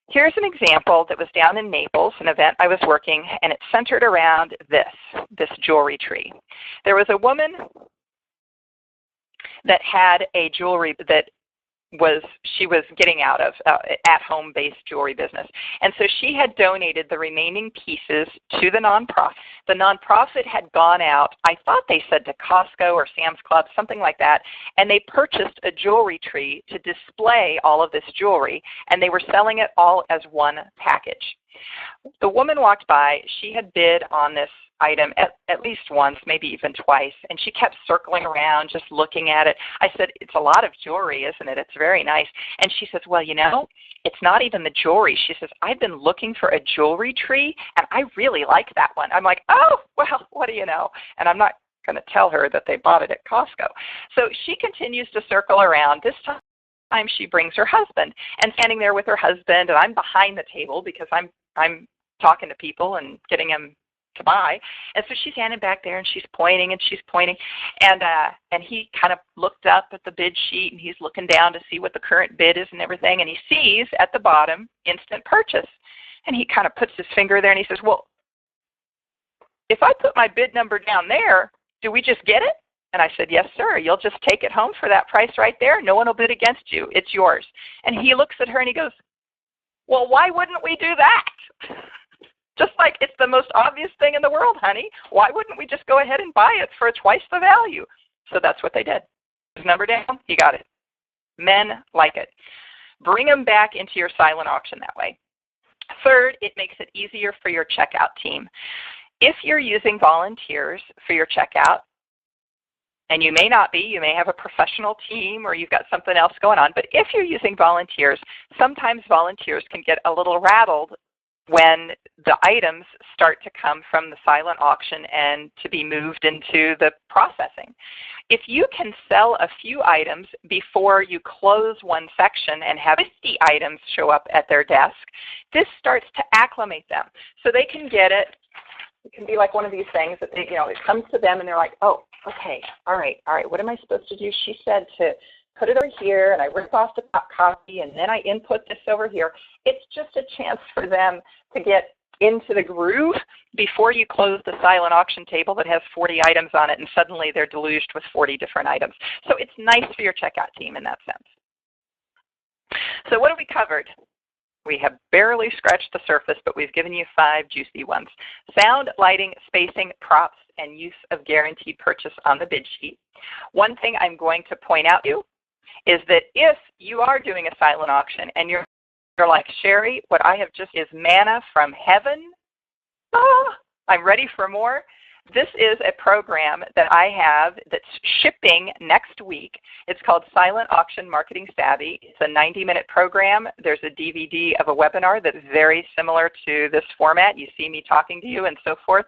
Here's an example that was down in Naples, an event I was working, and it centered around this jewelry tree. There was a woman that had a jewelry that she was getting out of at-home based jewelry business. And so she had donated the remaining pieces to the nonprofit. The nonprofit had gone out, I thought they said to Costco or Sam's Club, something like that, and they purchased a jewelry tree to display all of this jewelry, and they were selling it all as one package. The woman walked by. She had bid on this item at least once, maybe even twice, and she kept circling around just looking at it. I said, it's a lot of jewelry, isn't it? It's very nice. And she says, well, you know, it's not even the jewelry. She says, I've been looking for a jewelry tree, and I really like that one. I'm like, oh, well, what do you know? And I'm not going to tell her that they bought it at Costco. So she continues to circle around. This time she brings her husband, and standing there with her husband, and I'm behind the table because I'm talking to people and getting them to buy. And so she's standing back there and she's pointing, and he kind of looked up at the bid sheet, and he's looking down to see what the current bid is and everything, and he sees at the bottom instant purchase. And he kind of puts his finger there and he says, well, if I put my bid number down there, do we just get it? And I said, yes, sir. You'll just take it home for that price right there. No one will bid against you. It's yours. And he looks at her and he goes, well, why wouldn't we do that? Just like it's the most obvious thing in the world, honey. Why wouldn't we just go ahead and buy it for twice the value? So that's what they did. His number down, he got it. Men like it. Bring them back into your silent auction that way. Third, it makes it easier for your checkout team. If you're using volunteers for your checkout, and you may not be, you may have a professional team or you've got something else going on, but if you're using volunteers, sometimes volunteers can get a little rattled when the items start to come from the silent auction and to be moved into the processing. If you can sell a few items before you close one section and have 50 items show up at their desk, this starts to acclimate them. So they can get it. It can be like one of these things that they, it comes to them and they're like, oh, okay, all right, what am I supposed to do? She said to put it over here, and I rip off the top copy, and then I input this over here. It's just a chance for them to get into the groove before you close the silent auction table that has 40 items on it, and suddenly they're deluged with 40 different items. So it's nice for your checkout team in that sense. So what have we covered? We have barely scratched the surface, but we've given you 5 juicy ones. Sound, lighting, spacing, props, and use of guaranteed purchase on the bid sheet. One thing I'm going to point out to you is that if you are doing a silent auction and you're like, Sherry, what I have just is manna from heaven, I'm ready for more. This is a program that I have that's shipping next week. It's called Silent Auction Marketing Savvy. It's a 90-minute program. There's a DVD of a webinar that's very similar to this format. You see me talking to you and so forth.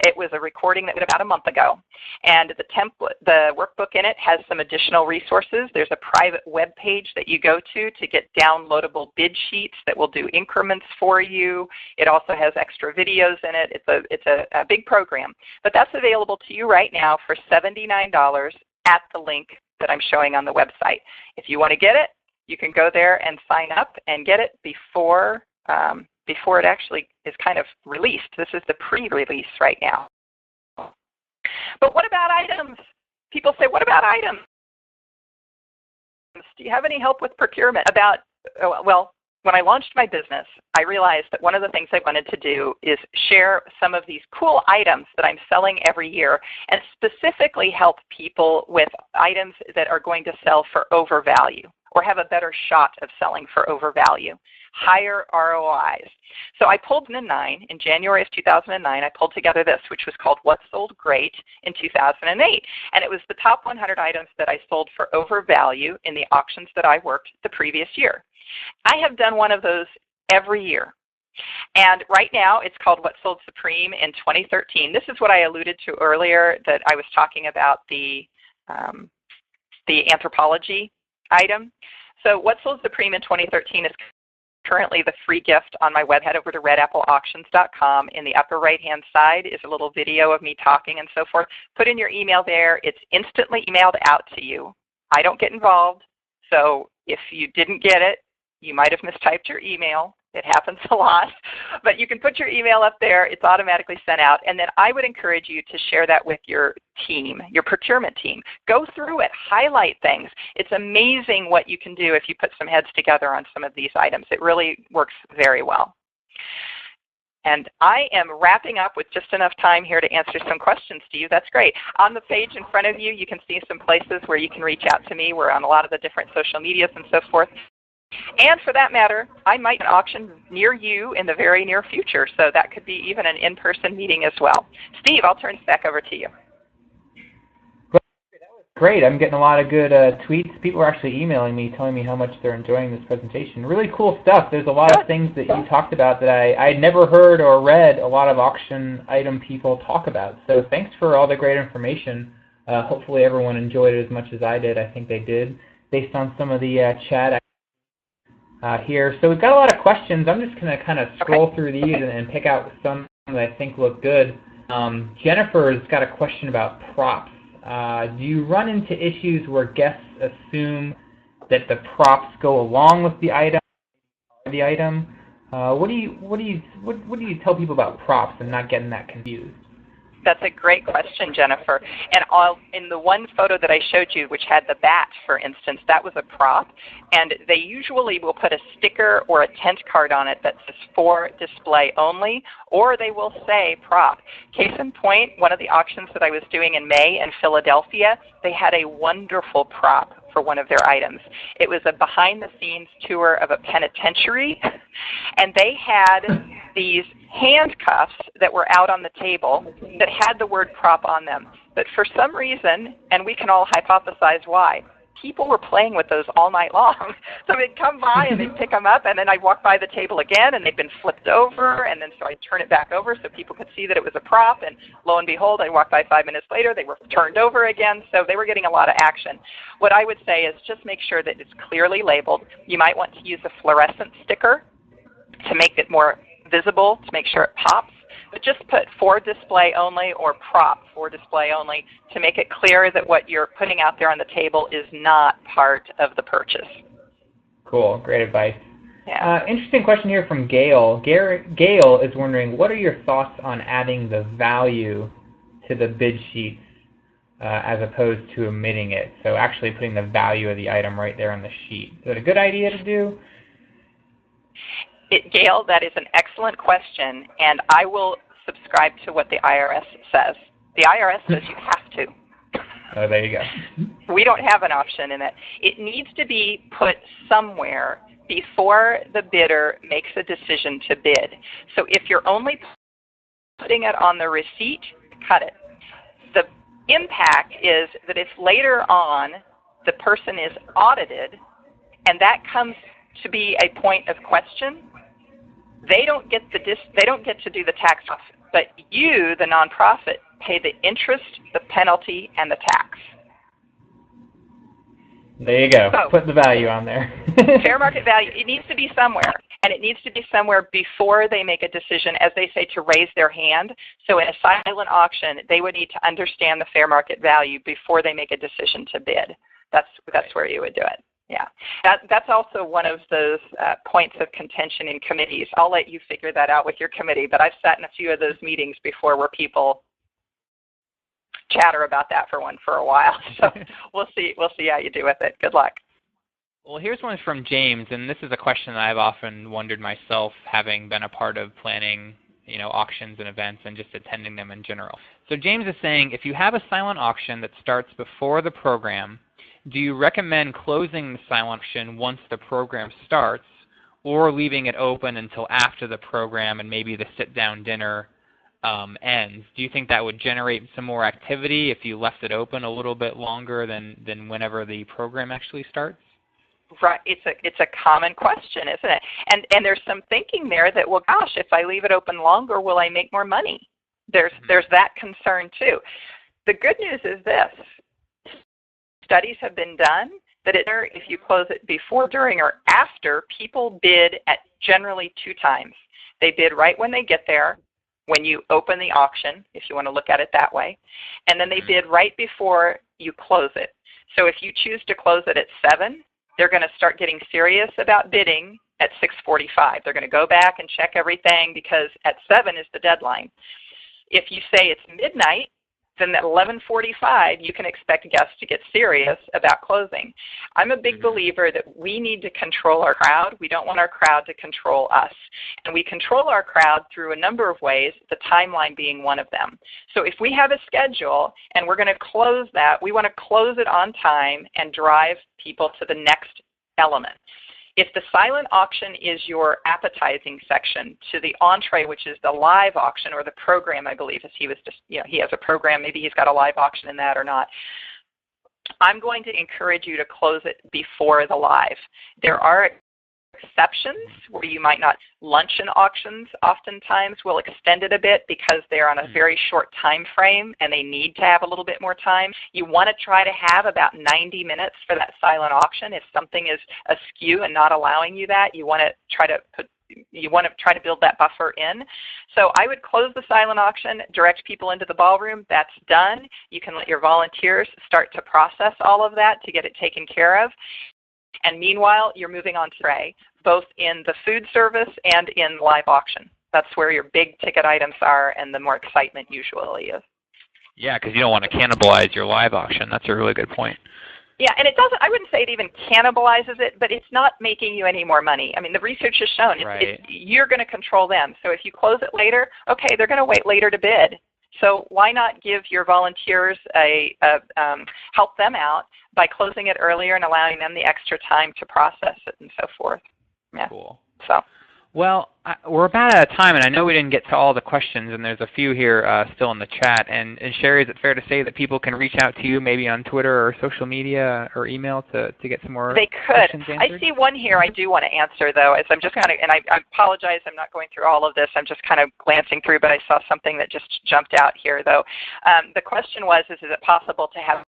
It was a recording that was about a month ago. And the template, the workbook in it has some additional resources. There's a private web page that you go to get downloadable bid sheets that will do increments for you. It also has extra videos in it. It's a big program. But that's available to you right now for $79 at the link that I'm showing on the website. If you want to get it, you can go there and sign up and get it before it actually is kind of released. This is the pre-release right now. But what about items? People say, what about items? Do you have any help with procurement? Well, when I launched my business, I realized that one of the things I wanted to do is share some of these cool items that I'm selling every year and specifically help people with items that are going to sell for overvalue or have a better shot of selling for overvalue, higher ROIs. So I pulled in January of 2009, I pulled together this, which was called What Sold Great in 2008. And it was the top 100 items that I sold for overvalue in the auctions that I worked the previous year. I have done one of those every year. And right now it's called What Sold Supreme in 2013. This is what I alluded to earlier, that I was talking about the anthropology item. So What Sold Supreme in 2013 is currently the free gift on my web. Head over to redappleauctions.com. In the upper right-hand side is a little video of me talking and so forth. Put in your email there. It's instantly emailed out to you. I don't get involved. So if you didn't get it, you might have mistyped your email. It happens a lot. But you can put your email up there. It's automatically sent out. And then I would encourage you to share that with your team, your procurement team. Go through it. Highlight things. It's amazing what you can do if you put some heads together on some of these items. It really works very well. And I am wrapping up with just enough time here to answer some questions, Steve. That's great. On the page in front of you, you can see some places where you can reach out to me. We're on a lot of the different social medias and so forth. And for that matter, I might have an auction near you in the very near future, so that could be even an in-person meeting as well. Steve, I'll turn it back over to you. Great. I'm getting a lot of good tweets. People are actually emailing me, telling me how much they're enjoying this presentation. Really cool stuff. There's a lot of things that you talked about that I had never heard or read a lot of auction item people talk about. So thanks for all the great information. Hopefully everyone enjoyed it as much as I did. I think they did, based on some of the chat here. So we've got a lot of questions. I'm just going to kind of scroll through these and pick out some that I think look good. Jennifer's got a question about props. Do you run into issues where guests assume that the props go along with the item? What do you tell people about props and not getting that confused? That's a great question, Jennifer. And in the one photo that I showed you, which had the bat, for instance, that was a prop. And they usually will put a sticker or a tent card on it that says for display only, or they will say prop. Case in point, one of the auctions that I was doing in May in Philadelphia, they had a wonderful prop for one of their items. It was a behind-the-scenes tour of a penitentiary, and they had these handcuffs that were out on the table that had the word prop on them. But for some reason, and we can all hypothesize why, people were playing with those all night long. So they'd come by and they'd pick them up, and then I'd walk by the table again, and they'd been flipped over, and then so I'd turn it back over so people could see that it was a prop, and lo and behold, I'd walk by 5 minutes later, they were turned over again, so they were getting a lot of action. What I would say is just make sure that it's clearly labeled. You might want to use a fluorescent sticker to make it more visible, to make sure it pops. But just put for display only or prop for display only to make it clear that what you're putting out there on the table is not part of the purchase. Cool. Great advice. Yeah. Interesting question here from Gail. Gail is wondering, what are your thoughts on adding the value to the bid sheets as opposed to omitting it? So actually putting the value of the item right there on the sheet. Is that a good idea to do? Gail, that is an excellent question, and I will subscribe to what the IRS says. The IRS says you have to. Oh, there you go. We don't have an option in it. It needs to be put somewhere before the bidder makes a decision to bid. So if you're only putting it on the receipt, cut it. The impact is that if later on the person is audited and that comes to be a point of question, they don't get to do the tax off, but you, the nonprofit, pay the interest, the penalty, and the tax. There you go. So, put the value on there. Fair market value, it needs to be somewhere. And it needs to be somewhere before they make a decision, as they say, to raise their hand. So in a silent auction, they would need to understand the fair market value before they make a decision to bid. That's where you would do it. Yeah. That's also one of those points of contention in committees. I'll let you figure that out with your committee, but I've sat in a few of those meetings before where people chatter about that for a while. So we'll see how you do with it. Good luck. Well, here's one from James, and this is a question that I've often wondered myself, having been a part of planning, auctions and events and just attending them in general. So James is saying, if you have a silent auction that starts before the program, do you recommend closing the silent auction once the program starts, or leaving it open until after the program and maybe the sit-down dinner ends? Do you think that would generate some more activity if you left it open a little bit longer than whenever the program actually starts? Right, it's a common question, isn't it? And there's some thinking there that, well, gosh, if I leave it open longer, will I make more money? There's that concern too. The good news is this: studies have been done that if you close it before, during, or after, people bid at generally 2 times. They bid right when they get there, when you open the auction, if you want to look at it that way, and then they bid right before you close it. So if you choose to close it at 7, they're going to start getting serious about bidding at 6:45. They're going to go back and check everything because at 7 is the deadline. If you say it's midnight, then at 11:45 you can expect guests to get serious about closing. I'm a big believer that we need to control our crowd. We don't want our crowd to control us. And we control our crowd through a number of ways, the timeline being one of them. So if we have a schedule and we're going to close that, we want to close it on time and drive people to the next element. If the silent auction is your appetizing section to the entree, which is the live auction or the program, I believe, as he was just, he has a program, maybe he's got a live auction in that or not, I'm going to encourage you to close it before the live. There are exceptions where you might not. Luncheon auctions oftentimes will extend it a bit because they're on a very short time frame and they need to have a little bit more time. You want to try to have about 90 minutes for that silent auction. If something is askew and not allowing you that, you want to try to build that buffer in. So I would close the silent auction, direct people into the ballroom. That's done. You can let your volunteers start to process all of that to get it taken care of. And meanwhile, you're moving on to tray, both in the food service and in live auction. That's where your big ticket items are and the more excitement usually is. Yeah, because you don't want to cannibalize your live auction. That's a really good point. Yeah, and it doesn't, I wouldn't say it even cannibalizes it, but it's not making you any more money. I mean, the research has shown you're going to control them. So if you close it later, okay, they're going to wait later to bid. So why not give your volunteers help them out by closing it earlier and allowing them the extra time to process it and so forth. Yeah. Cool. So. Well, we're about out of time, and I know we didn't get to all the questions, and there's a few here still in the chat. And Sherry, is it fair to say that people can reach out to you maybe on Twitter or social media or email to get some more questions answered? I see one here I do want to answer, though, as I'm just kind of, and I apologize, I'm not going through all of this. I'm just kind of glancing through, but I saw something that just jumped out here, though. The question was, is it possible to have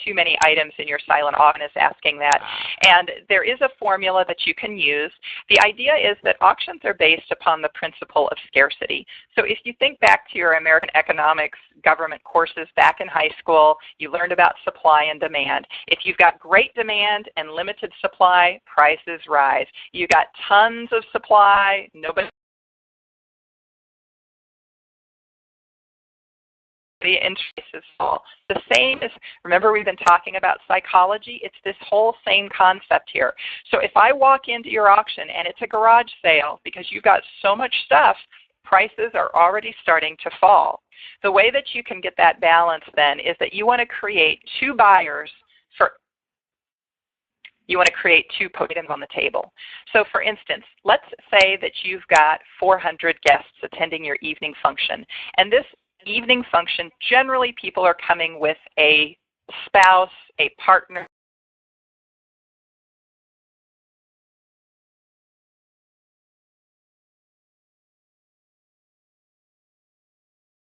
too many items in your silent auction, is asking that. And there is a formula that you can use. The idea is that auctions are based upon the principle of scarcity. So if you think back to your American economics government courses back in high school, you learned about supply and demand. If you've got great demand and limited supply, prices rise. You got tons of supply, nobody the interest is fall. The same is, remember we've been talking about psychology? It's this whole same concept here. So if I walk into your auction and it's a garage sale because you've got so much stuff, prices are already starting to fall. The way that you can get that balance then is that you want to create two buyers for you want to create two items on the table. So for instance, let's say that you've got 400 guests attending your evening function. And this evening function, generally people are coming with a spouse, a partner,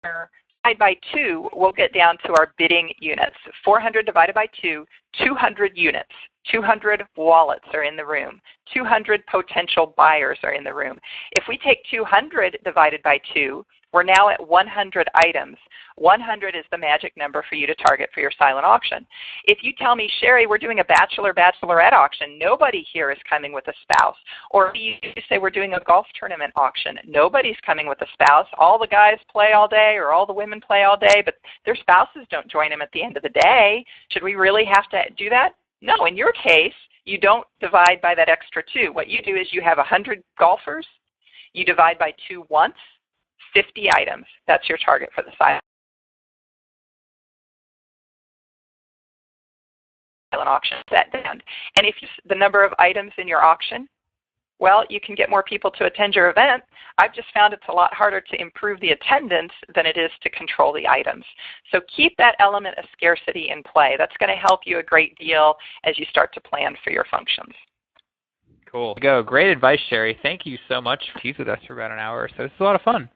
divided by 2, we'll get down to our bidding units. 400 divided by 2, 200 units. 200 wallets are in the room. 200 potential buyers are in the room. If we take 200 divided by 2, we're now at 100 items. 100 is the magic number for you to target for your silent auction. If you tell me, Sherry, we're doing a bachelor-bachelorette auction, nobody here is coming with a spouse. Or you say we're doing a golf tournament auction, nobody's coming with a spouse. All the guys play all day or all the women play all day, but their spouses don't join them at the end of the day. Should we really have to do that? No, in your case, you don't divide by that extra 2. What you do is you have 100 golfers, you divide by 2 once, 50 items. That's your target for the silent auction set down. And if the number of items in your auction, well, you can get more people to attend your event. I've just found it's a lot harder to improve the attendance than it is to control the items. So keep that element of scarcity in play. That's going to help you a great deal as you start to plan for your functions. Cool. Great advice, Sherry. Thank you so much for teasing with us for about an hour or so. It's a lot of fun.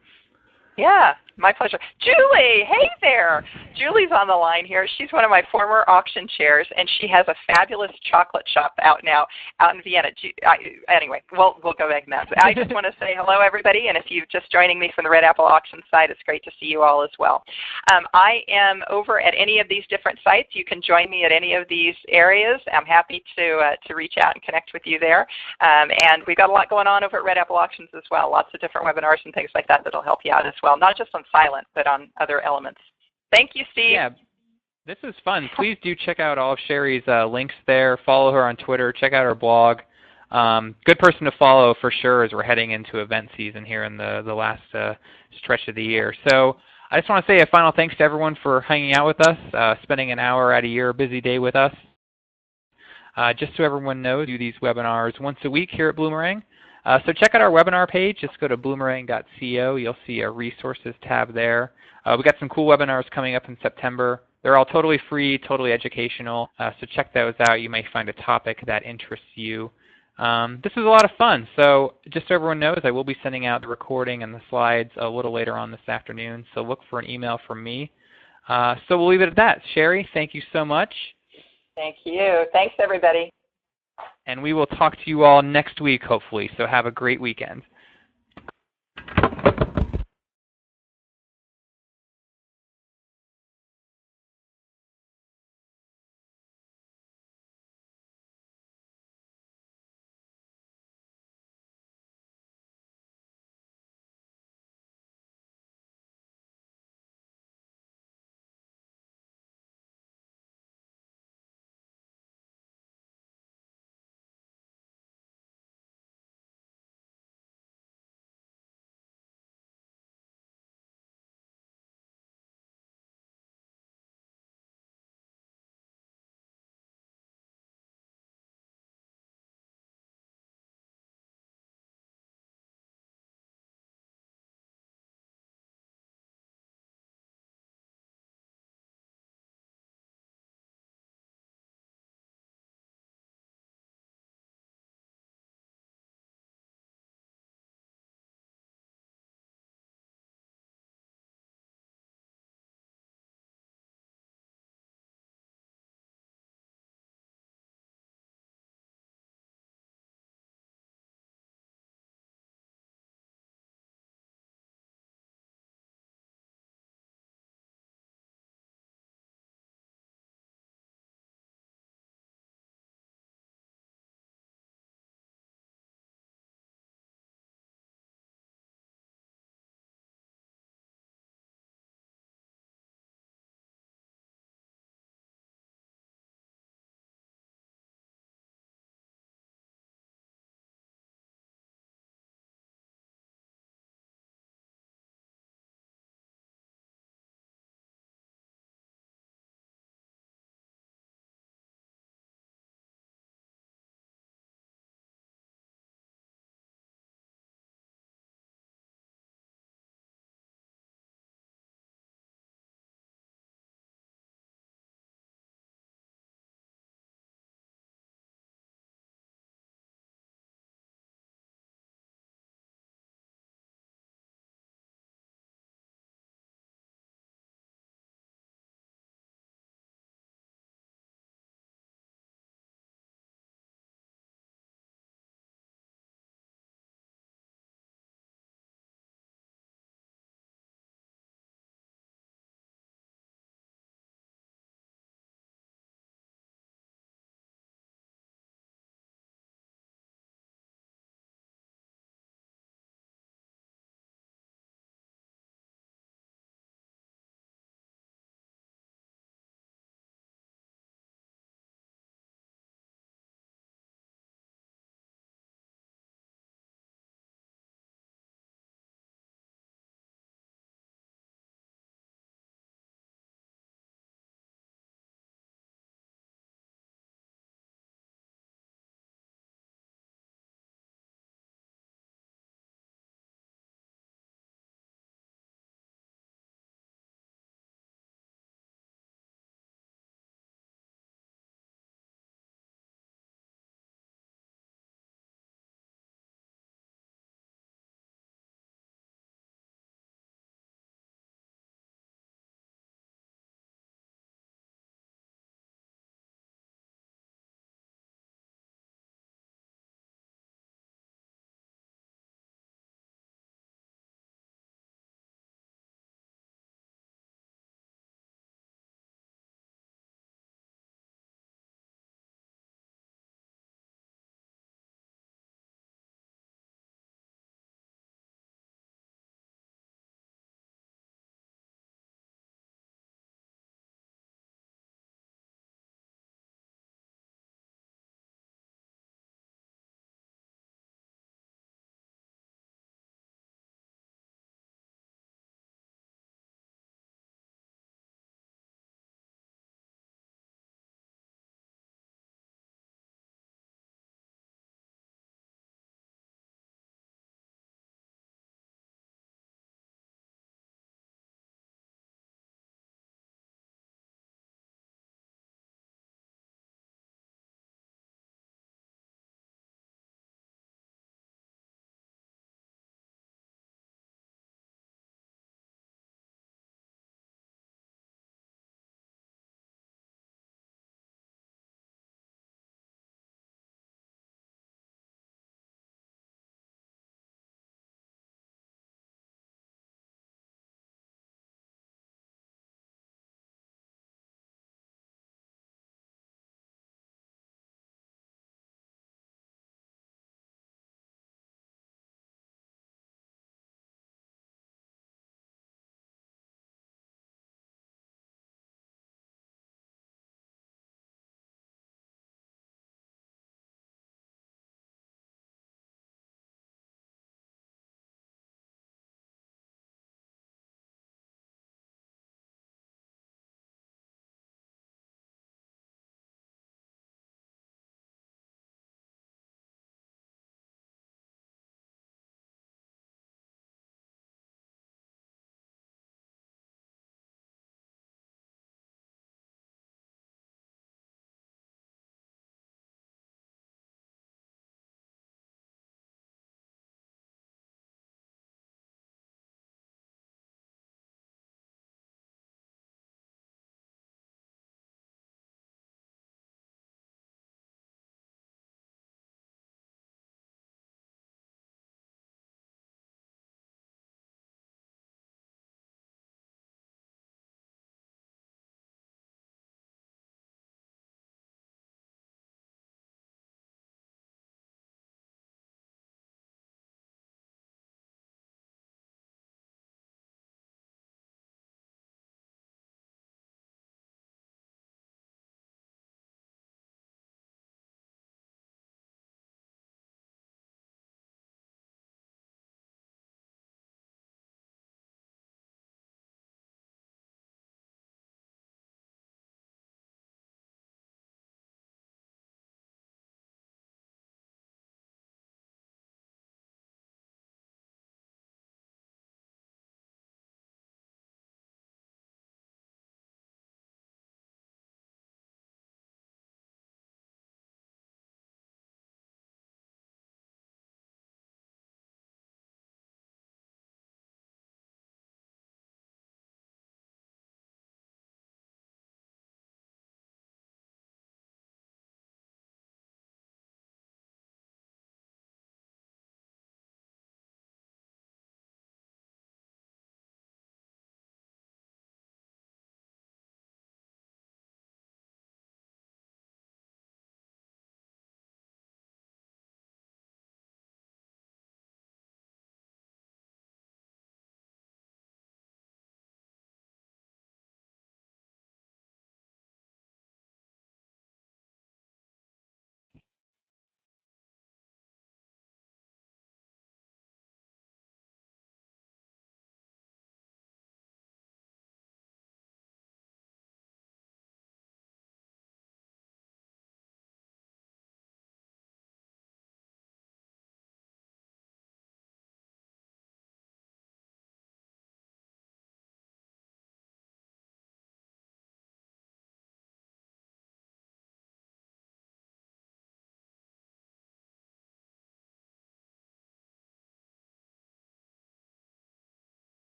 Yeah, my pleasure. Julie, hey there. Julie's on the line here. She's one of my former auction chairs, and she has a fabulous chocolate shop out in Vienna. Anyway, we'll go back now. I just want to say hello, everybody, and if you're just joining me from the Red Apple Auction site, it's great to see you all as well. I am over at any of these different sites. You can join me at any of these areas. I'm happy to reach out and connect with you there. And we've got a lot going on over at Red Apple Auctions as well, lots of different webinars and things like that that'll help you out as well, not just on silent, but on other elements. Thank you, Steve. Yeah, this is fun. Please do check out all of Sherry's links there. Follow her on Twitter. Check out her blog. Good person to follow for sure as we're heading into event season here in the last stretch of the year. So I just want to say a final thanks to everyone for hanging out with us, spending an hour out of your busy day with us. Just so everyone knows, we do these webinars once a week here at Bloomerang. So check out our webinar page. Just go to bloomerang.co. You'll see a resources tab there. We got some cool webinars coming up in September. They're all totally free, totally educational. So check those out. You may find a topic that interests you. This is a lot of fun. So just so everyone knows, I will be sending out the recording and the slides a little later on this afternoon. So look for an email from me. So we'll leave it at that. Sherry, thank you so much. Thank you. Thanks, everybody. And we will talk to you all next week, hopefully. So have a great weekend.